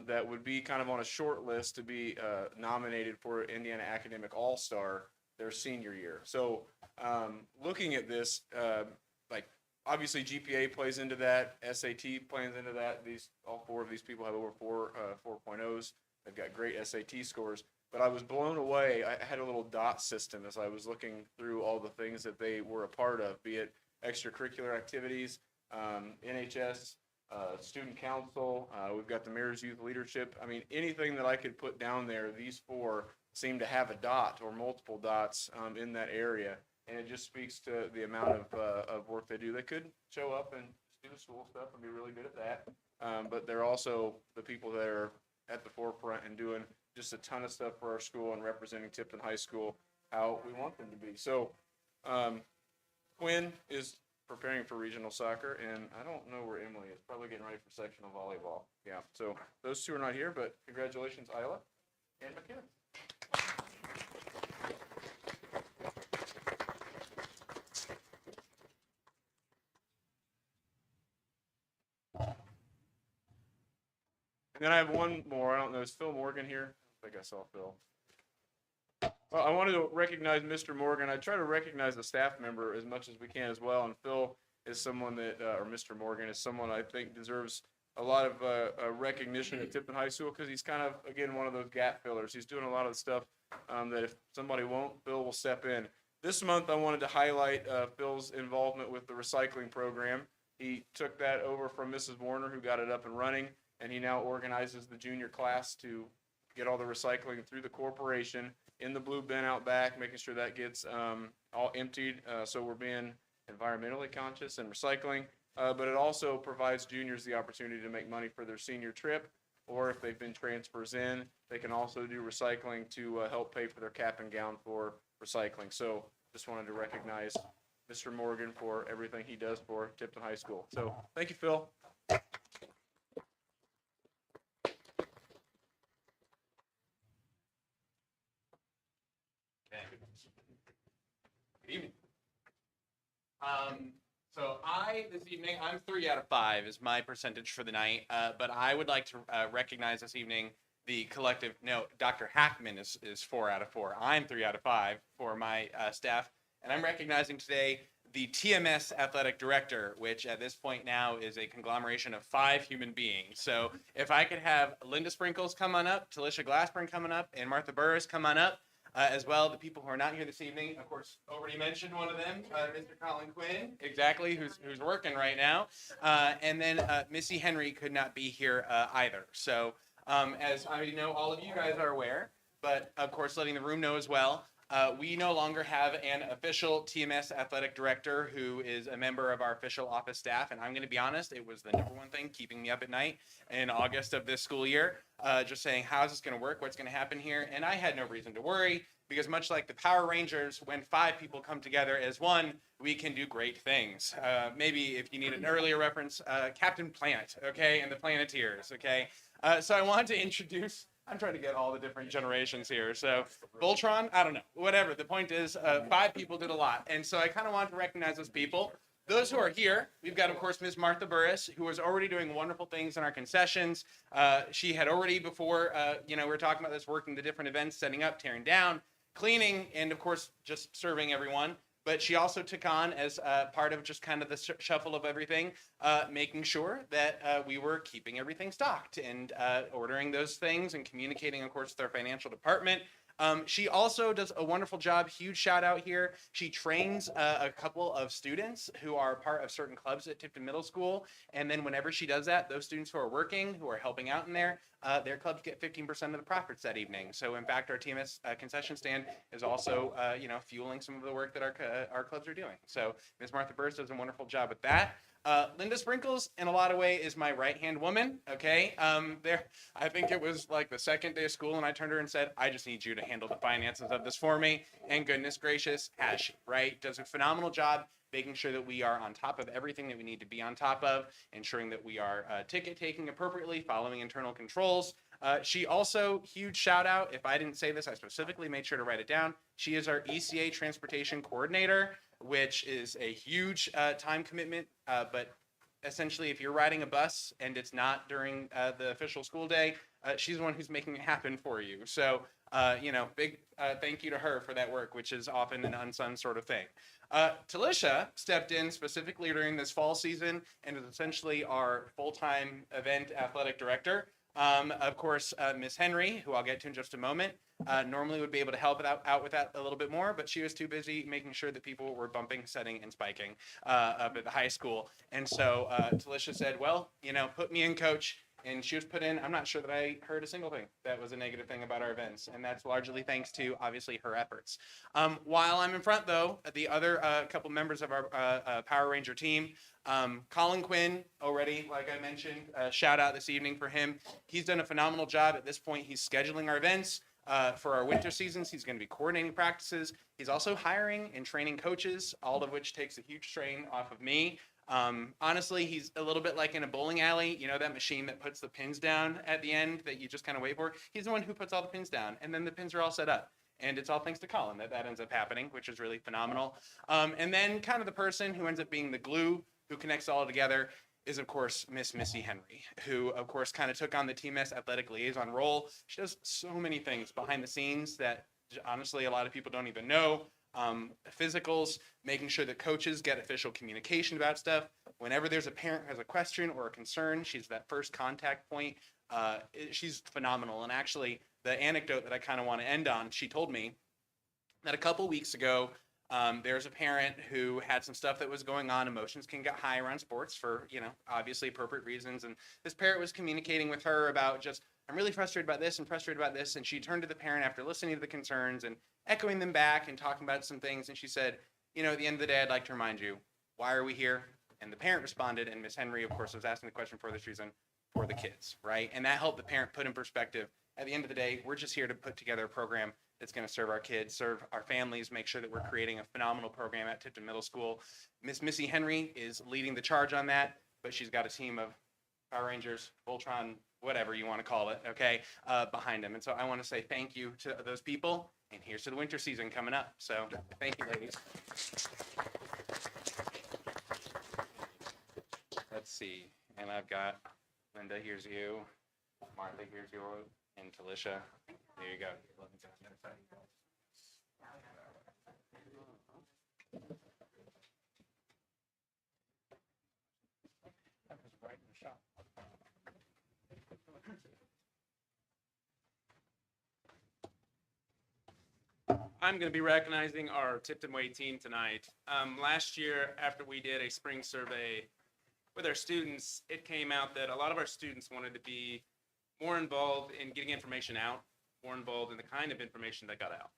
that would be kind of on a short list to be nominated for Indiana Academic All-Star their senior year. So looking at this, obviously GPA plays into that, SAT plays into that. All 4 of these people have over 4.0s. They've got great SAT scores. But I was blown away. I had a little dot system as I was looking through all the things that they were a part of, be it extracurricular activities, NHS, student council, we've got the Mayor's Youth Leadership. I mean, anything that I could put down there, these 4 seem to have a dot or multiple dots in that area. And it just speaks to the amount of work they do. They could show up and do the school stuff and be really good at that. But they're also the people that are at the forefront and doing just a ton of stuff for our school and representing Tipton High School how we want them to be. So Quinn is preparing for regional soccer, and I don't know where Emily is. Probably getting ready for sectional volleyball. Yeah, so those 2 are not here, but congratulations, Isla and McKenna. And then I have one more. I don't know. Is Phil Morgan here? I think I saw Phil. Well, I wanted to recognize Mr. Morgan. I try to recognize the staff member as much as we can as well. And Phil is someone that, or Mr. Morgan is someone I think deserves a lot of recognition at Tipton High School because he's kind of, again, one of those gap fillers. He's doing a lot of the stuff that if somebody won't, Phil will step in. This month, I wanted to highlight Phil's involvement with the recycling program. He took that over from Mrs. Warner, who got it up and running, and he now organizes the junior class to get all the recycling through the corporation in the blue bin out back, making sure that gets all emptied. So we're being environmentally conscious and recycling, but it also provides juniors the opportunity to make money for their senior trip, or if they've been transfers in, they can also do recycling to help pay for their cap and gown for recycling. So just wanted to recognize Mr. Morgan for everything he does for Tipton High School. So thank you, Phil. Good evening. So this evening, I'm 3 out of 5 is my percentage for the night. But I would like to recognize this evening the collective. No, Dr. Hackman is 4 out of 4. I'm 3 out of 5 for my staff, and I'm recognizing today the TMS athletic director, which at this point now is a conglomeration of 5 human beings. So if I could have Linda Sprinkles come on up, Talisha Glassburn coming up, and Martha Burris come on up. As well, the people who are not here this evening, of course, already mentioned one of them, Mr. Colin Quinn, exactly, who's working right now. And then Missy Henry could not be here either. So as I know all of you guys are aware, but of course letting the room know as well, we no longer have an official TMS athletic director who is a member of our official office staff. And I'm going to be honest, it was the number one thing keeping me up at night in August of this school year. Just saying, how's this going to work? What's going to happen here? And I had no reason to worry because much like the Power Rangers, when 5 people come together as one, we can do great things. Maybe if you need an earlier reference, Captain Planet, okay, and the Planeteers, okay? So I wanted to introduce, I'm trying to get all the different generations here. So Voltron, I don't know, whatever. The point is 5 people did a lot. And so I kind of wanted to recognize those people. Those who are here, we've got, of course, Ms. Martha Burris, who was already doing wonderful things in our concessions. She had already before, we were talking about this, working the different events, setting up, tearing down, cleaning, and of course, just serving everyone. But she also took on as part of just kind of the shuffle of everything, making sure that we were keeping everything stocked and ordering those things and communicating, of course, with our financial department. She also does a wonderful job. Huge shout out here. She trains a couple of students who are part of certain clubs at Tipton Middle School. And then whenever she does that, those students who are working, who are helping out in there, their clubs get 15% of the profits that evening. So in fact, our TMS concession stand is also, fueling some of the work that our clubs are doing. So Ms. Martha Burris does a wonderful job with that. Linda Sprinkles, in a lot of ways, is my right-hand woman, okay? I think it was like the second day of school, and I turned to her and said, I just need you to handle the finances of this for me. And goodness gracious, has she, right? Does a phenomenal job making sure that we are on top of everything that we need to be on top of, ensuring that we are ticket taking appropriately, following internal controls. She also, huge shout out, if I didn't say this, I specifically made sure to write it down. She is our ECA transportation coordinator, which is a huge time commitment. But essentially, if you're riding a bus and it's not during the official school day, she's the one who's making it happen for you. So, big thank you to her for that work, which is often an unsung sort of thing. Talisha stepped in specifically during this fall season and is essentially our full-time event athletic director. Of course, Miss Henry, who I'll get to in just a moment, normally would be able to help out with that a little bit more, but she was too busy making sure that people were bumping, setting, and spiking up at the high school. And so Talisha said, well, put me in, coach. And she was put in. I'm not sure that I heard a single thing that was a negative thing about our events. And that's largely thanks to, obviously, her efforts. While I'm in front, though, the other couple members of our Power Ranger team, Colin Quinn, already, like I mentioned, shout out this evening for him. He's done a phenomenal job. At this point, he's scheduling our events. For our winter seasons, he's going to be coordinating practices. He's also hiring and training coaches, all of which takes a huge strain off of me. Honestly, he's a little bit like in a bowling alley, that machine that puts the pins down at the end that you just kind of wait for. He's the one who puts all the pins down, and then the pins are all set up. And it's all thanks to Colin that ends up happening, which is really phenomenal. And then kind of the person who ends up being the glue who connects all together is, of course, Miss Missy Henry, who, of course, kind of took on the TMS athletic liaison role. She does so many things behind the scenes that, honestly, a lot of people don't even know. Physicals, making sure that coaches get official communication about stuff. Whenever there's a parent who has a question or a concern, she's that first contact point. She's phenomenal. And actually, the anecdote that I kind of want to end on, she told me that a couple weeks ago, there's a parent who had some stuff that was going on. Emotions can get high around sports for, obviously appropriate reasons. And this parent was communicating with her about just, I'm really frustrated about this and frustrated about this. And she turned to the parent after listening to the concerns and echoing them back and talking about some things. And she said, at the end of the day, I'd like to remind you, why are we here? And the parent responded, and Miss Henry, of course, was asking the question for this reason, for the kids, right? And that helped the parent put in perspective, at the end of the day, we're just here to put together a program that's going to serve our kids, serve our families, make sure that we're creating a phenomenal program at Tipton Middle School. Miss Missy Henry is leading the charge on that, but she's got a team of Power Rangers, Voltron, whatever you want to call it, okay, behind them. And so I want to say thank you to those people, and here's to the winter season coming up. So thank you, ladies. Let's see, and I've got Linda, here's you, Martha, here's you, and Talisha. There you go. Let me go on the other side. I'm going to be recognizing our Tipton Way team tonight. Last year, after we did a spring survey with our students, it came out that a lot of our students wanted to be more involved in getting information out, more involved in the kind of information that got out.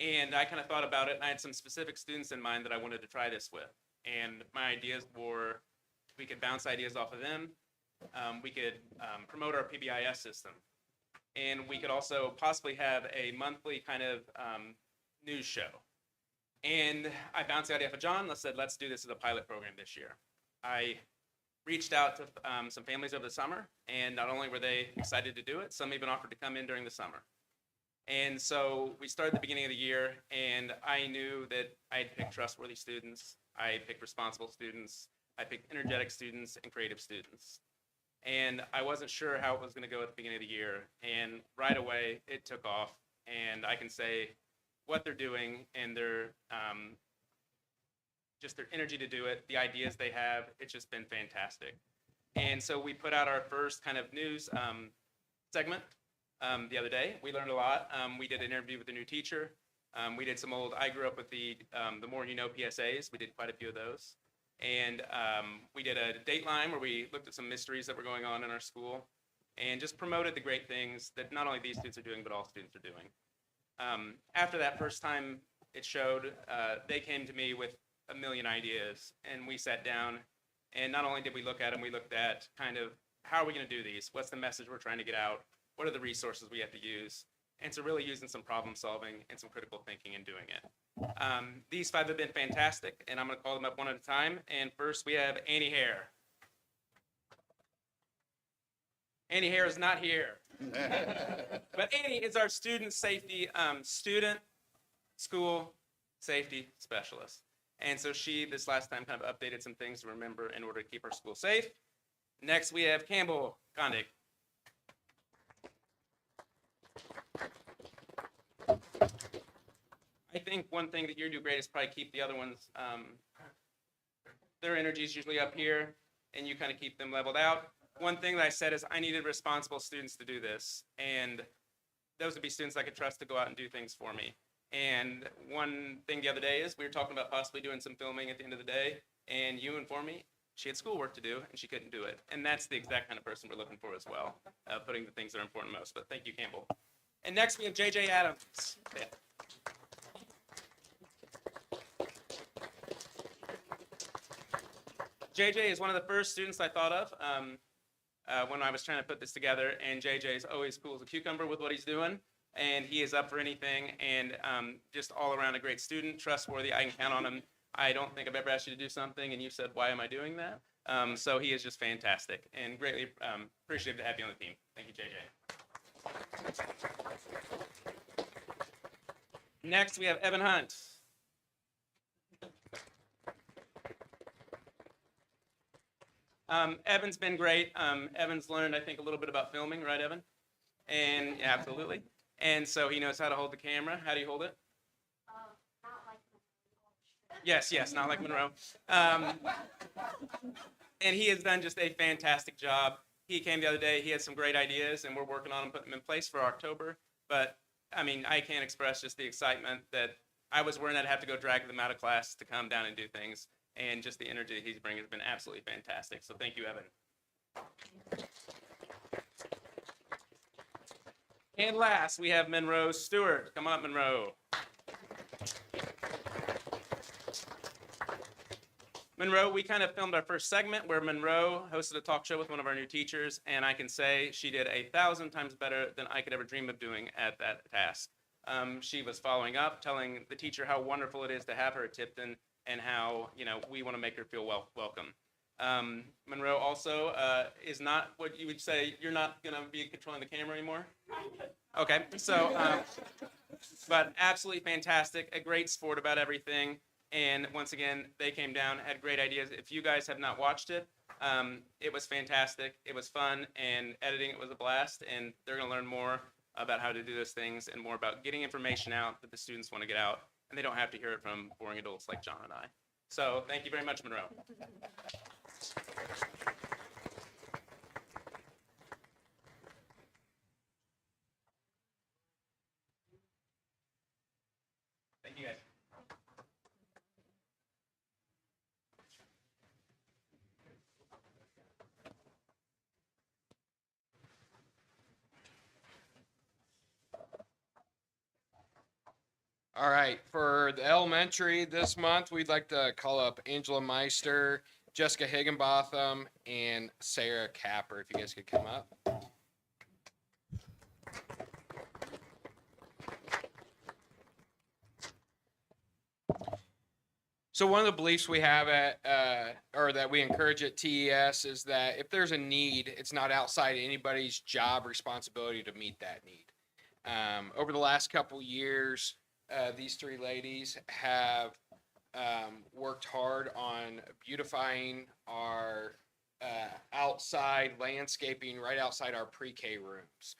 And I kind of thought about it, and I had some specific students in mind that I wanted to try this with. And my ideas were, we could bounce ideas off of them. We could promote our PBIS system. And we could also possibly have a monthly kind of news show. And I bounced the idea off of John. I said, let's do this as a pilot program this year. I reached out to some families over the summer, and not only were they excited to do it, some even offered to come in during the summer. And so we started at the beginning of the year, and I knew that I had picked trustworthy students, I had picked responsible students, I picked energetic students and creative students. And I wasn't sure how it was going to go at the beginning of the year. And right away, it took off. And I can say what they're doing and their just their energy to do it, the ideas they have, it's just been fantastic. And so we put out our first kind of news segment the other day. We learned a lot. We did an interview with a new teacher. We did some old, I grew up with the More You Know PSAs. We did quite a few of those. And we did a Dateline where we looked at some mysteries that were going on in our school and just promoted the great things that not only these students are doing, but all students are doing. After that first time it showed, they came to me with a million ideas, and we sat down, and not only did we look at them, we looked at kind of how are we going to do these? What's the message we're trying to get out? What are the resources we have to use? And so really using some problem solving and some critical thinking and doing it. These 5 have been fantastic, and I'm going to call them up one at a time. And first we have Annie Hare. Annie Hare is not here. But Annie is our student safety, school safety specialist. And so she, this last time, kind of updated some things to remember in order to keep our school safe. Next, we have Campbell Kondig. I think one thing that you do great is probably keep the other ones, their energy is usually up here, and you kind of keep them leveled out. One thing that I said is I needed responsible students to do this, and those would be students I could trust to go out and do things for me. And one thing the other day is we were talking about possibly doing some filming at the end of the day, and you informed me she had schoolwork to do, and she couldn't do it. And that's the exact kind of person we're looking for as well, putting the things that are important most. But thank you, Campbell. And next we have JJ Adams. Yeah. JJ is one of the first students I thought of when I was trying to put this together, and JJ is always cool as a cucumber with what he's doing, and he is up for anything, and just all around a great student, trustworthy. I can count on him. I don't think I've ever asked you to do something, and you said, why am I doing that? So he is just fantastic, and greatly appreciative to have you on the team. Thank you, JJ. Next, we have Evan Hunt. Evan's been great. Evan's learned, I think, a little bit about filming, right, Evan? And yeah, absolutely. And so he knows how to hold the camera. How do you hold it? Yes, not like Monroe. And he has done just a fantastic job. He came the other day. He had some great ideas, and we're working on them, putting them in place for October. But, I mean, I can't express just the excitement that I was worried I'd have to go drag them out of class to come down and do things. And just the energy he's bringing has been absolutely fantastic. So thank you, Evan. And last, we have Monroe Stewart. Come on, Monroe. Monroe, we kind of filmed our first segment where Monroe hosted a talk show with one of our new teachers, and I can say she did 1,000 times better than I could ever dream of doing at that task. she was following up, telling the teacher how wonderful it is to have her at Tipton and how, we want to make her feel welcome. Monroe also is not what you would say, you're not going to be controlling the camera anymore? Okay, so, but absolutely fantastic, a great sport about everything. And once again, they came down, had great ideas. If you guys have not watched it, it was fantastic. It was fun, and editing it was a blast. And they're going to learn more about how to do those things and more about getting information out that the students want to get out. And they don't have to hear it from boring adults like John and I. So thank you very much, Monroe. Thank you, guys. All right, for the elementary this month, we'd like to call up Angela Meister, Jessica Higginbotham, and Sarah Capper, if you guys could come up. So one of the beliefs we have at, or that we encourage at TES is that if there's a need, it's not outside anybody's job responsibility to meet that need. Over the last couple years, these three ladies have worked hard on beautifying our outside landscaping right outside our pre-K rooms.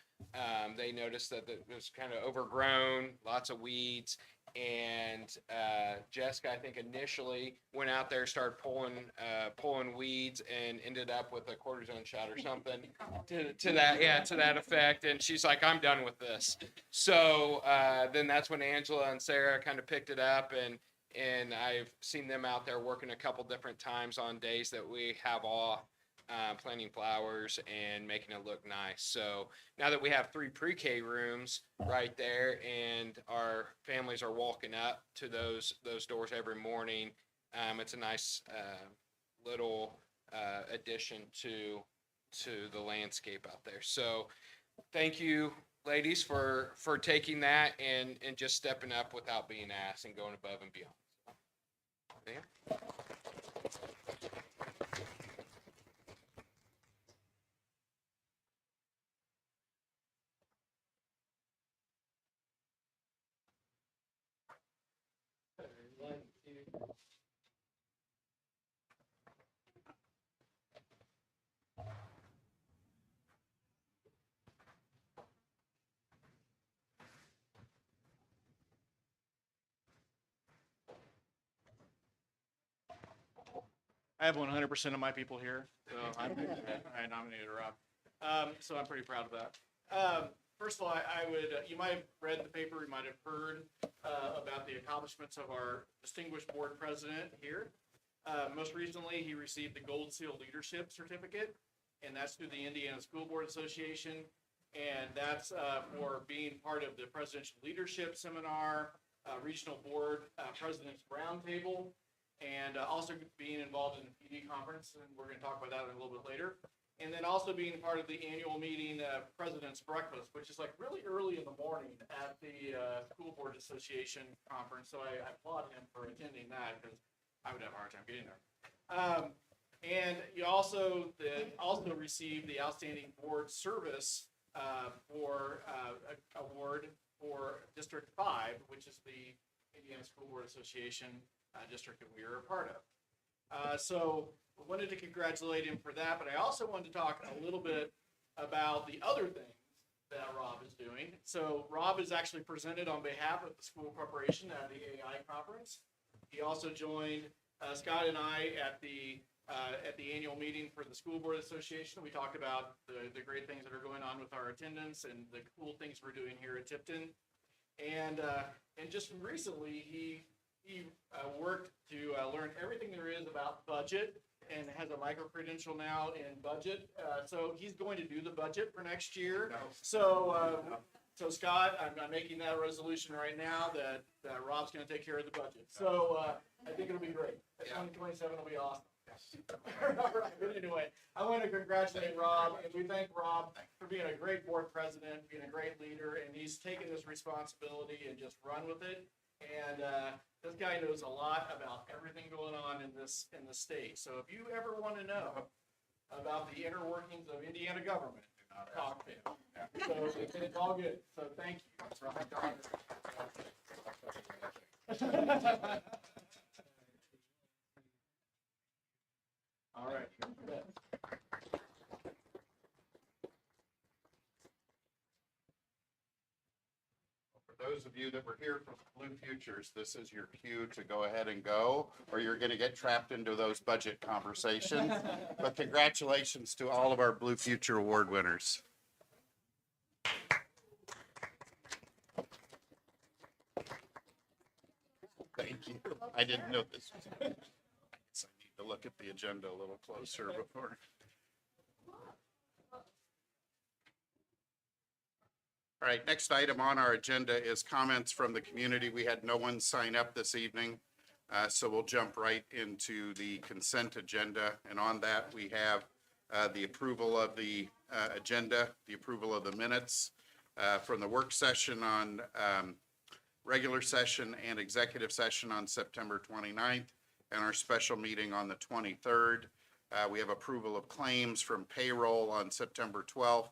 They noticed that it was kind of overgrown, lots of weeds, and Jessica, I think, initially went out there, started pulling weeds, and ended up with a cortisone shot or something to that effect. And she's like, "I'm done with this." So then that's when Angela and Sarah kind of picked it up, and I've seen them out there working a couple different times on days that we have off, planting flowers and making it look nice. So now that we have 3 pre-K rooms right there and our families are walking up to those doors every morning, it's a nice little addition to the landscape out there. So thank you, ladies, for taking that and just stepping up without being asked and going above and beyond. Yeah. I have 100% of my people here, so I nominated Rob. So I'm pretty proud of that. First of all, I would, you might have read the paper, you might have heard about the accomplishments of our distinguished board president here. Most recently, he received the Gold Seal Leadership Certificate, and that's through the Indiana School Board Association. And that's for being part of the Presidential Leadership Seminar, Regional Board President's Roundtable, and also being involved in the PD conference, and we're going to talk about that a little bit later. And then also being part of the annual meeting, President's Breakfast, which is like really early in the morning at the School Board Association conference. So I applaud him for attending that because I would have a hard time getting there. And you also received the Outstanding Board Service for award for District 5, which is the Indiana School Board Association district that we are a part of. So I wanted to congratulate him for that, but I also wanted to talk a little bit about the other things that Rob is doing. So Rob is actually presented on behalf of the school corporation at the AI conference. He also joined Scott and I at the annual meeting for the School Board Association. We talked about the great things that are going on with our attendance and the cool things we're doing here at Tipton. And just recently, he worked to learn everything there is about budget and has a micro-credential now in budget. So he's going to do the budget for next year. So So Scott, I'm making that resolution right now that Rob's gonna take care of the budget. So, I think it'll be great. 2027 will be awesome. All right, but anyway, I want to congratulate Rob, and we thank Rob for being a great board president, being a great leader, and he's taken this responsibility and just run with it. And this guy knows a lot about everything going on in the state. So if you ever want to know about the inner workings of Indiana government, talk to him. So it's all good. So thank you. All right. For those of you that were here for Blue Futures, this is your cue to go ahead and go, or you're going to get trapped into those budget conversations. But congratulations to all of our Blue Future Award winners. Thank you. I didn't know this. I need to look at the agenda a little closer before. All right, next item on our agenda is comments from the community. We had no one sign up this evening, so we'll jump right into the consent agenda. And on that, we have the approval of the agenda, the approval of the minutes from the work session on regular session and executive session on September 29th, and our special meeting on the 23rd. We have approval of claims from payroll on September 12th,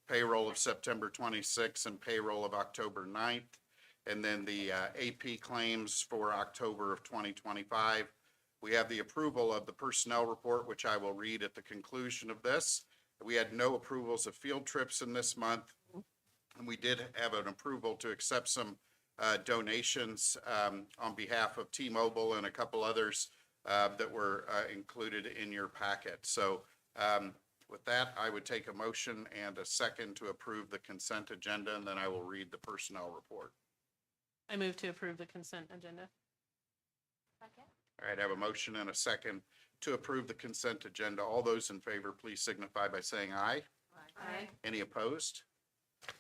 payroll of September 26th, and payroll of October 9th. And then the AP claims for October of 2025. We have the approval of the personnel report, which I will read at the conclusion of this. We had no approvals of field trips in this month. And we did have an approval to accept some donations on behalf of T-Mobile and a couple others that were included in your packet. So with that, I would take a motion and a second to approve the consent agenda, and then I will read the personnel report. I move to approve the consent agenda. Second. All right, I have a motion and a second to approve the consent agenda. All those in favor, please signify by saying aye. Aye. Any opposed?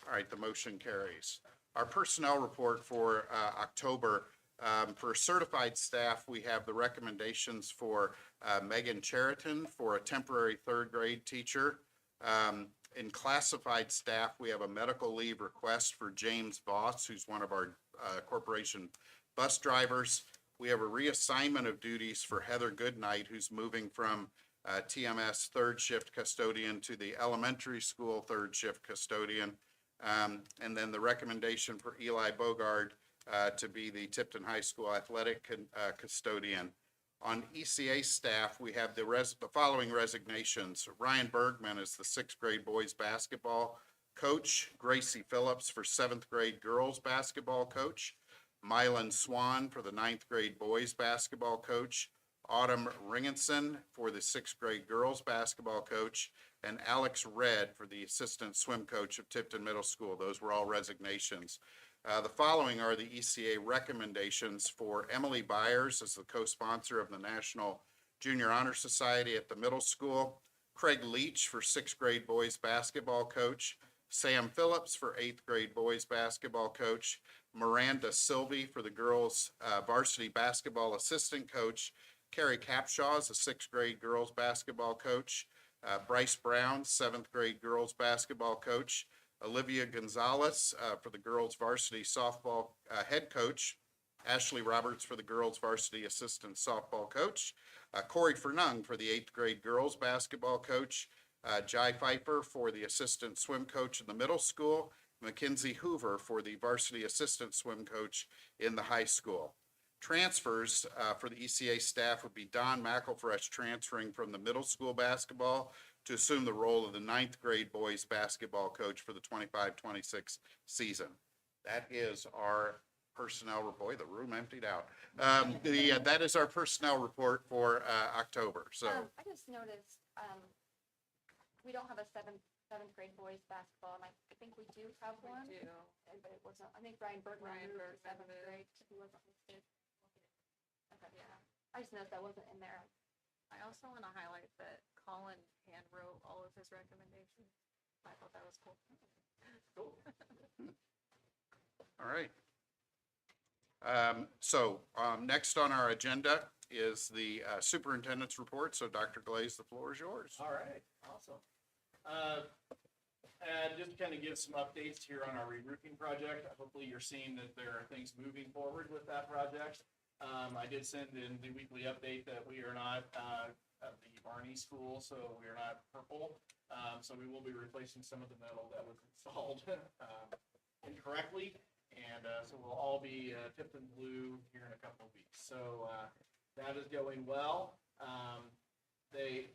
All right, the motion carries. Our personnel report for October, for certified staff, we have the recommendations for Megan Cheriton for a temporary third grade teacher. In classified staff, we have a medical leave request for James Voss, who's one of our corporation bus drivers. We have a reassignment of duties for Heather Goodnight, who's moving from TMS third shift custodian to the elementary school third shift custodian. And then the recommendation for Eli Bogard to be the Tipton High School athletic custodian. On ECA staff, we have the following resignations. Ryan Bergman is the sixth grade boys basketball coach. Gracie Phillips for seventh grade girls basketball coach. Mylan Swan for the ninth grade boys basketball coach. Autumn Ringenson for the sixth grade girls basketball coach, and Alex Red for the assistant swim coach of Tipton Middle School. Those were all resignations. The following are the ECA recommendations for Emily Byers as the co-sponsor of the National Junior Honor Society at the middle school, Craig Leach for sixth grade boys basketball coach, Sam Phillips for eighth grade boys basketball coach, Miranda Sylvie for the girls varsity basketball assistant coach, Carrie Capshaw is a sixth grade girls basketball coach, Bryce Brown, seventh grade girls basketball coach, Olivia Gonzalez for the girls varsity softball head coach, Ashley Roberts for the girls varsity assistant softball coach, Corey Fernung for the eighth grade girls basketball coach, Jai Pfeiffer for the assistant swim coach in the middle school, Mackenzie Hoover for the varsity assistant swim coach in the high school. Transfers for the ECA staff would be Don McElfresh transferring from the middle school basketball to assume the role of the ninth grade boys basketball coach for the 25-26 season. That is our personnel report. Boy, the room emptied out. That is our personnel report for October. So I just noticed we don't have a seventh grade boys basketball, and I think we do have one. We do. But it wasn't. I think Ryan Bergman moved to seventh did. grade. He wasn't listed. Okay. Yeah. I just noticed that wasn't in there. I also want to highlight that Colin handwrote all of his recommendations. I thought that was cool. All right. Next on our agenda is the superintendent's report. So Dr. Glaze, the floor is yours. All right, awesome. And just to kind of give some updates here on our re-roofing project. Hopefully you're seeing that there are things moving forward with that project. I did send in the weekly update that we are not at the Barney School, so we are not purple. So we will be replacing some of the metal that was installed incorrectly. And so we'll all be tipped in blue here in a couple of weeks. So that is going well. The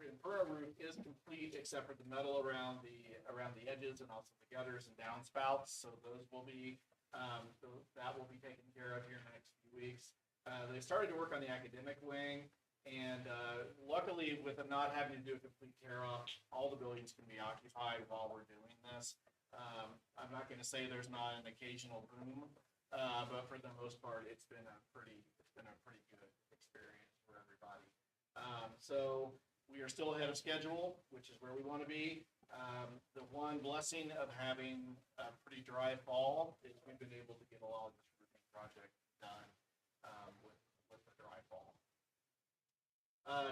Impera roof is complete except for the metal around the edges and also the gutters and downspouts. So those will be that will be taken care of here in the next few weeks. They started to work on the academic wing, and luckily, with them not having to do a complete tear off, all the buildings can be occupied while we're doing this. I'm not going to say there's not an occasional boom, but for the most part, it's been a pretty good experience for everybody. So we are still ahead of schedule, which is where we want to be. The one blessing of having a pretty dry fall is we've been able to get a lot of this roofing project done with the dry fall.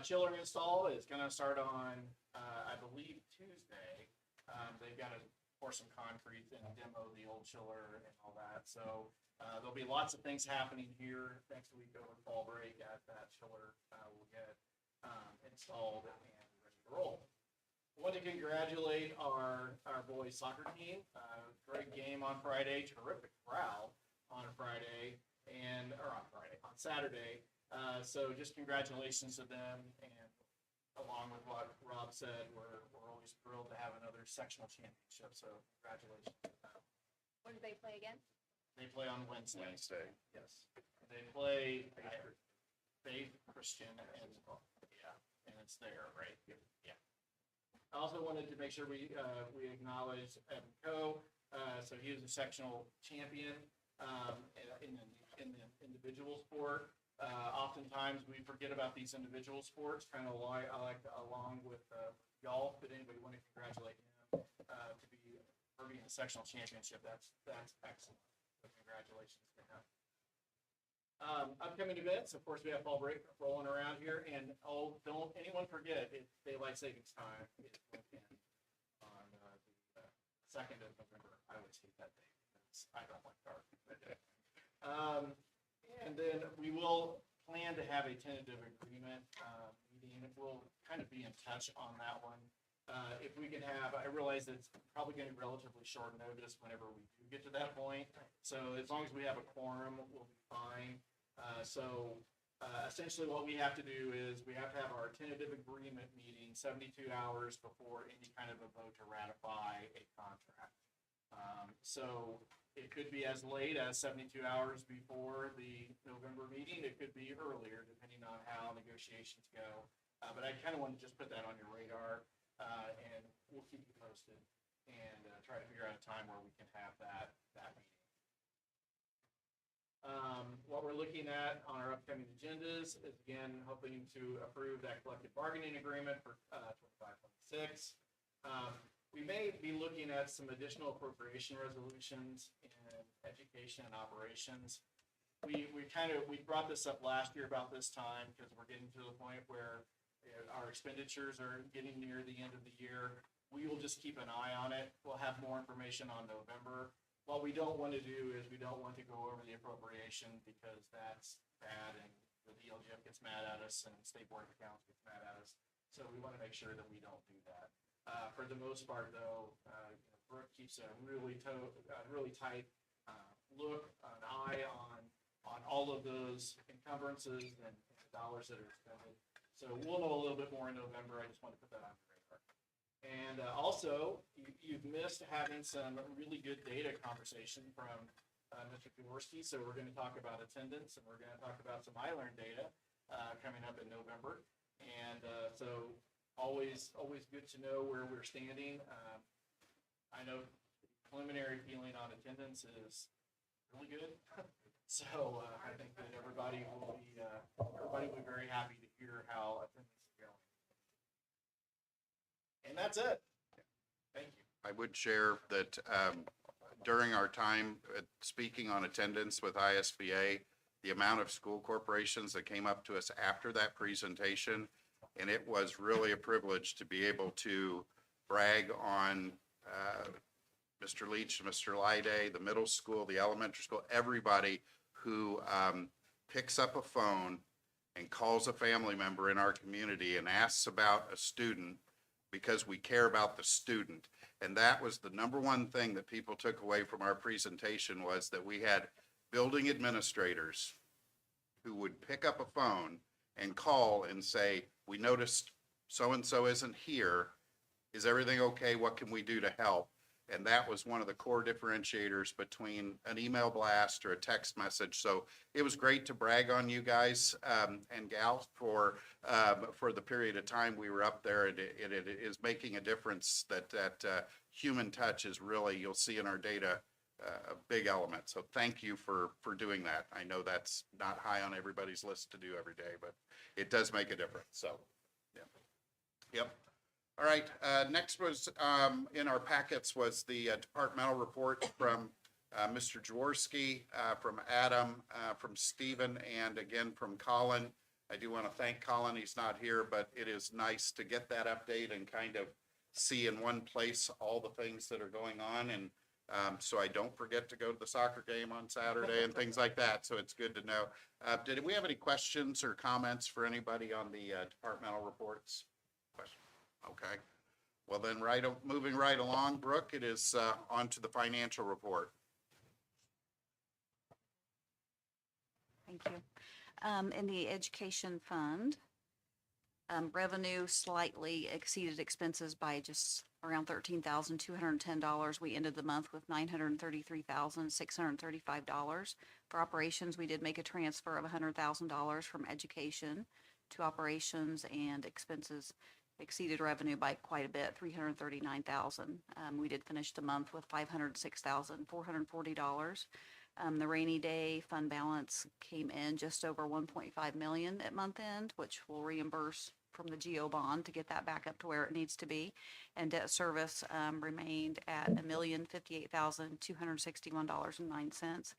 Chiller install is going to start on, I believe, Tuesday. They've got to pour some concrete and demo the old chiller and all that. So there'll be lots of things happening here next week over fall break as that chiller will get installed and ready to roll. I want to congratulate our boys soccer team. Great game on Friday, terrific crowd on Friday on Saturday. So just congratulations to them, and along with what Rob said, we're always thrilled to have another sectional championship. So congratulations to them. When do they play again? They play on Wednesday. Yes. They play at Faith Christian and it's there, right? Yeah. I also wanted to make sure we acknowledge Evan Coe. So he was a sectional champion in the individual sport. Oftentimes we forget about these individual sports, kind of why I like to, along with golf, but anybody want to congratulate him for being a sectional championship. That's excellent. So congratulations to him. Upcoming events, of course, we have fall break rolling around here, and don't anyone forget, it's daylight savings time. It went in on the 2nd of November. I always hate that day because I don't like dark. And then we will plan to have a tentative agreement meeting. We'll kind of be in touch on that one. If we can have, I realize it's probably going to be relatively short notice whenever we do get to that point. So as long as we have a quorum, we'll be fine. Essentially what we have to do is we have to have our tentative agreement meeting 72 hours before any kind of a vote to ratify a contract. So it could be as late as 72 hours before the November meeting. It could be earlier, depending on how negotiations go. But I kind of want to just put that on your radar, and we'll keep you posted and try to figure out a time where we can have that meeting. What we're looking at on our upcoming agendas is, again, hoping to approve that collective bargaining agreement for 25-26. We may be looking at some additional appropriation resolutions in education and operations. We brought this up last year about this time because we're getting to the point where our expenditures are getting near the end of the year. We will just keep an eye on it. We'll have more information on November. What we don't want to do is we don't want to go over the appropriation because that's bad and the DLGF gets mad at us and State Board of Accounts gets mad at us. So we want to make sure that we don't do that. For the most part, though, Brooke keeps a really tight look, an eye on all of those encumbrances and dollars that are expended. So we'll know a little bit more in November. I just want to put that on your radar. And also, you've missed having some really good data conversation from Mr. Jaworski. So we're going to talk about attendance, and we're going to talk about some iLearn data coming up in November. And so always good to know where we're standing. I know preliminary feeling on attendance is really good. So I think that everybody will be very happy to hear how attendance is going. And that's it. Thank you. I would share that during our time speaking on attendance with ISBA, the amount of school corporations that came up to us after that presentation, and it was really a privilege to be able to brag on Mr. Leach, Mr. Lyday, the middle school, the elementary school, everybody who picks up a phone and calls a family member in our community and asks about a student because we care about the student. And that was the number one thing that people took away from our presentation, was that we had building administrators who would pick up a phone and call and say, we noticed so-and-so isn't here. Is everything okay? What can we do to help? And that was one of the core differentiators between an email blast or a text message. So it was great to brag on you guys and gals for the period of time we were up there. It is making a difference. That human touch is really, you'll see in our data, a big element. So thank you for doing that. I know that's not high on everybody's list to do every day, but it does make a difference. So, yeah. Yep. All right, next was, in our packets was the departmental report from Mr. Jaworski, from Adam, from Stephen, and again from Colin. I do want to thank Colin, he's not here, but it is nice to get that update and kind of see in one place all the things that are going on, and so I don't forget to go to the soccer game on Saturday and things like that, so it's good to know. Did we have any questions or comments for anybody on the departmental reports? Okay, well then, moving right along, Brooke, it is on to the financial report. Thank you. In the education fund, revenue slightly exceeded expenses by just around $13,210. We ended the month with $933,635. For operations, we did make a transfer of $100,000 from education to operations, and expenses exceeded revenue by quite a bit, $339,000. We did finish the month with $506,440. The rainy day fund balance came in just over $1.5 million at month end, which will reimburse from the GO bond to get that back up to where it needs to be. And debt service remained at $1,058,261.09.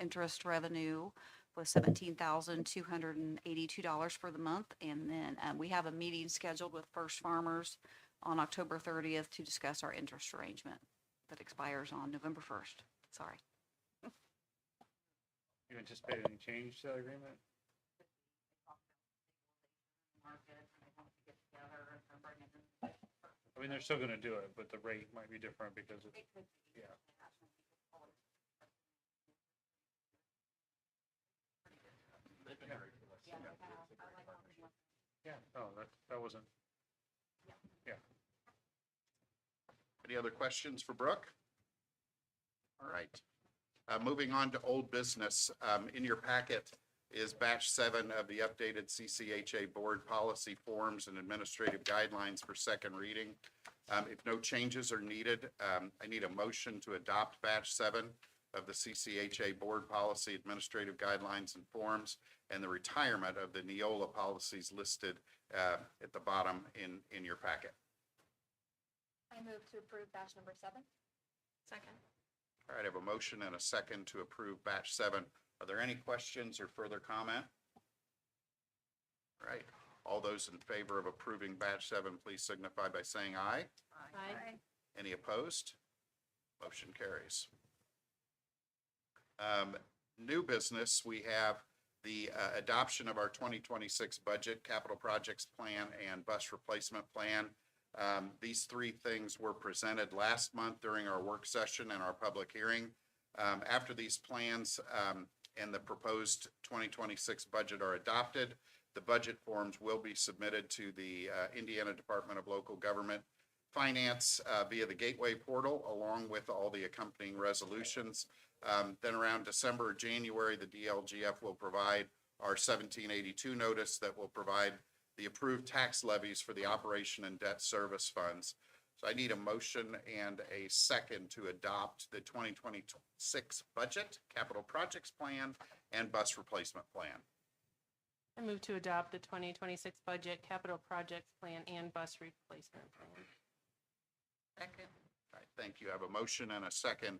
Interest revenue was $17,282 for the month. And then we have a meeting scheduled with First Farmers on October 30th to discuss our interest arrangement that expires on November 1st. Sorry. You anticipate any change to that agreement? I mean, they're still gonna do it, but the rate might be different because of, yeah. Yeah, no, that wasn't, yeah. Any other questions for Brooke? All right. Moving on to old business, in your packet is batch 7 of the updated CCHA board policy forms and administrative guidelines for second reading. If no changes are needed, I need a motion to adopt batch 7 of the CCHA board policy, administrative guidelines and forms, and the retirement of the Neola policies listed at the bottom in your packet. I move to approve batch number 7. Second. All right, I have a motion and a second to approve batch 7. Are there any questions or further comment? All right, all those in favor of approving batch 7, please signify by saying aye. Aye. Any opposed? Motion carries. New business, we have the adoption of our 2026 budget, capital projects plan, and bus replacement plan. These three things were presented last month during our work session and our public hearing. After these plans and the proposed 2026 budget are adopted, the budget forms will be submitted to the Indiana Department of Local Government Finance via the Gateway portal, along with all the accompanying resolutions. Then around December or January, the DLGF will provide our 1782 notice that will provide the approved tax levies for the operation and debt service funds. So I need a motion and a second to adopt the 2026 budget, capital projects plan, and bus replacement plan. I move to adopt the 2026 budget, capital projects plan, and bus replacement plan. Second. All right, Thank you. I have a motion and a second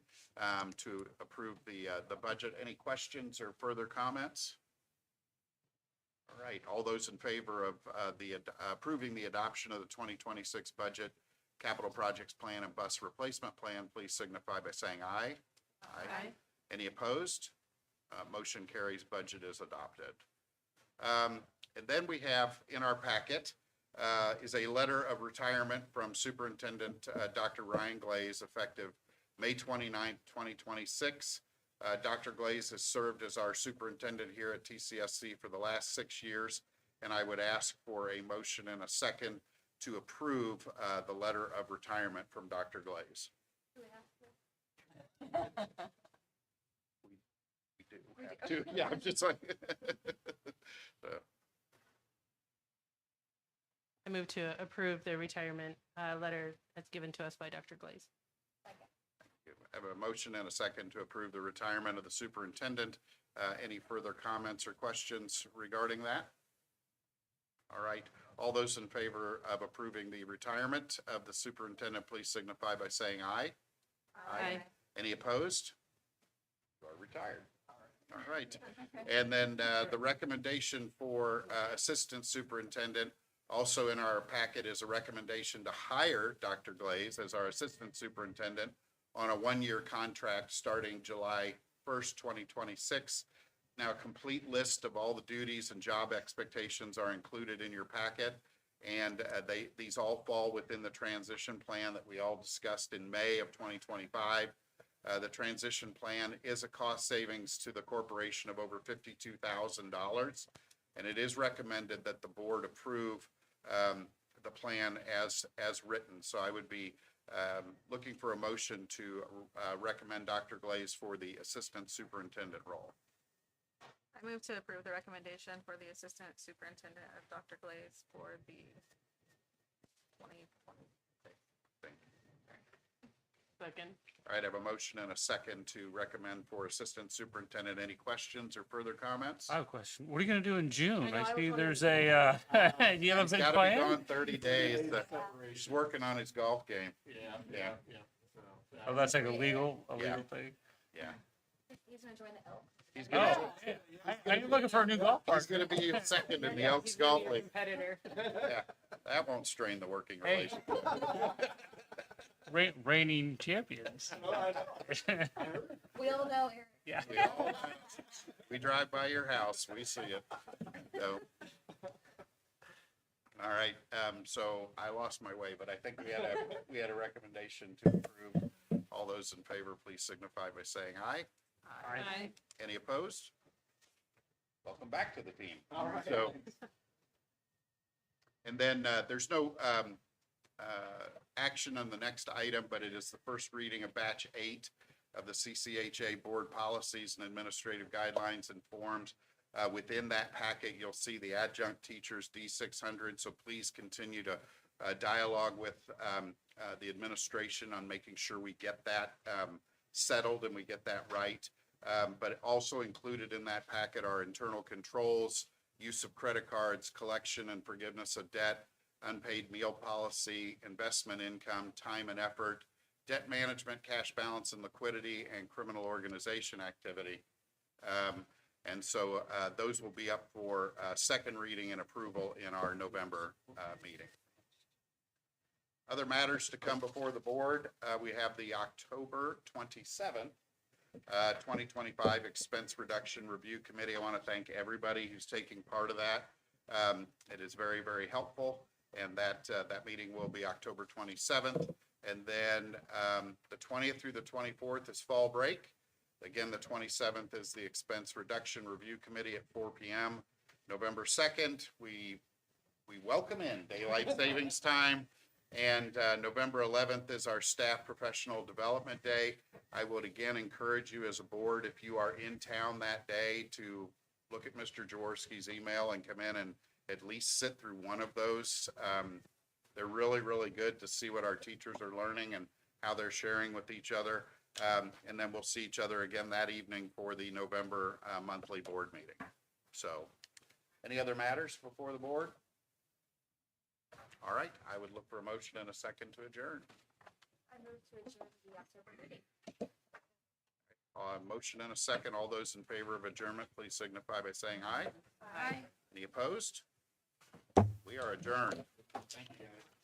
to approve the budget. Any questions or further comments? All right, all those in favor of approving the adoption of the 2026 budget, capital projects plan, and bus replacement plan, please signify by saying aye. Aye. Any opposed? Motion carries, budget is adopted. And then we have in our packet is a letter of retirement from Superintendent Dr. Ryan Glaze, effective May 29th, 2026. Dr. Glaze has served as our superintendent here at TCSC for the last 6 years, and I would ask for a motion and a second to approve the letter of retirement from Dr. Glaze. We do have to. Yeah, I'm just like. So, I move to approve the retirement letter that's given to us by Dr. Glaze. I have a motion and a second to approve the retirement of the superintendent. Any further comments or questions regarding that? All right, all those in favor of approving the retirement of the superintendent, please signify by saying aye. Aye. Any opposed? You are retired. All right. And then the recommendation for assistant superintendent, also in our packet, is a recommendation to hire Dr. Glaze as our assistant superintendent on a 1-year contract starting July 1st, 2026. Now, a complete list of all the duties and job expectations are included in your packet, and these all fall within the transition plan that we all discussed in May of 2025. The transition plan is a cost savings to the corporation of over $52,000, and it is recommended that the board approve the plan as written. So I would be looking for a motion to recommend Dr. Glaze for the assistant superintendent role. I move to approve the recommendation for the assistant superintendent of Dr. Glaze for the 2026. Second. All right, I have a motion and a second to recommend for assistant superintendent. Any questions or further comments? I have a question. What are you gonna do in June? I know, I I see was there's a, do you have a He's big got to be plan? gone 30 days. He's working on his golf game. Yeah. Oh, that's like a legal Yeah. thing? Yeah. He's gonna join the Elks. He's Oh, gonna, yeah. Are you looking for a new golf he's partner? gonna be second in the Elks Golf League. Competitor. Yeah, that won't strain the working Hey. relationship. Reigning champions. We all know Eric. Yeah. We drive by your house, we see it. So. All right, so I lost my way, but I think we had a recommendation to approve. All those in favor, please signify by saying aye. Aye. Any opposed? Welcome back to the team. All right. So, and then there's no action on the next item, but it is the first reading of batch 8 of the CCHA board policies and administrative guidelines and forms. Within that packet, you'll see the adjunct teachers D600. So please continue to dialogue with the administration on making sure we get that settled and we get that right. But also included in that packet are internal controls, use of credit cards, collection and forgiveness of debt, unpaid meal policy, investment income, time and effort, debt management, cash balance and liquidity, and criminal organization activity. And so those will be up for second reading and approval in our November meeting. Other matters to come before the board, we have the October 27th, 2025 Expense Reduction Review Committee. I want to thank everybody who's taking part of that. It is very, very helpful, and that meeting will be October 27th. And then the 20th through the 24th is fall break. Again, the 27th is the Expense Reduction Review Committee at 4 p.m. November 2nd, we welcome in daylight savings time. And November 11th is our Staff Professional Development Day. I would again encourage you as a board, if you are in town that day, to look at Mr. Jaworski's email and come in and at least sit through one of those. They're really, really good to see what our teachers are learning and how they're sharing with each other. And then we'll see each other again that evening for the November monthly board meeting. So, any other matters before the board? All right, I would look for a motion and a second to adjourn. I move to adjourn the October meeting. Motion and a second. All those in favor of adjournment, please signify by saying aye. Aye. Any opposed? We are adjourned. Thank you, guys.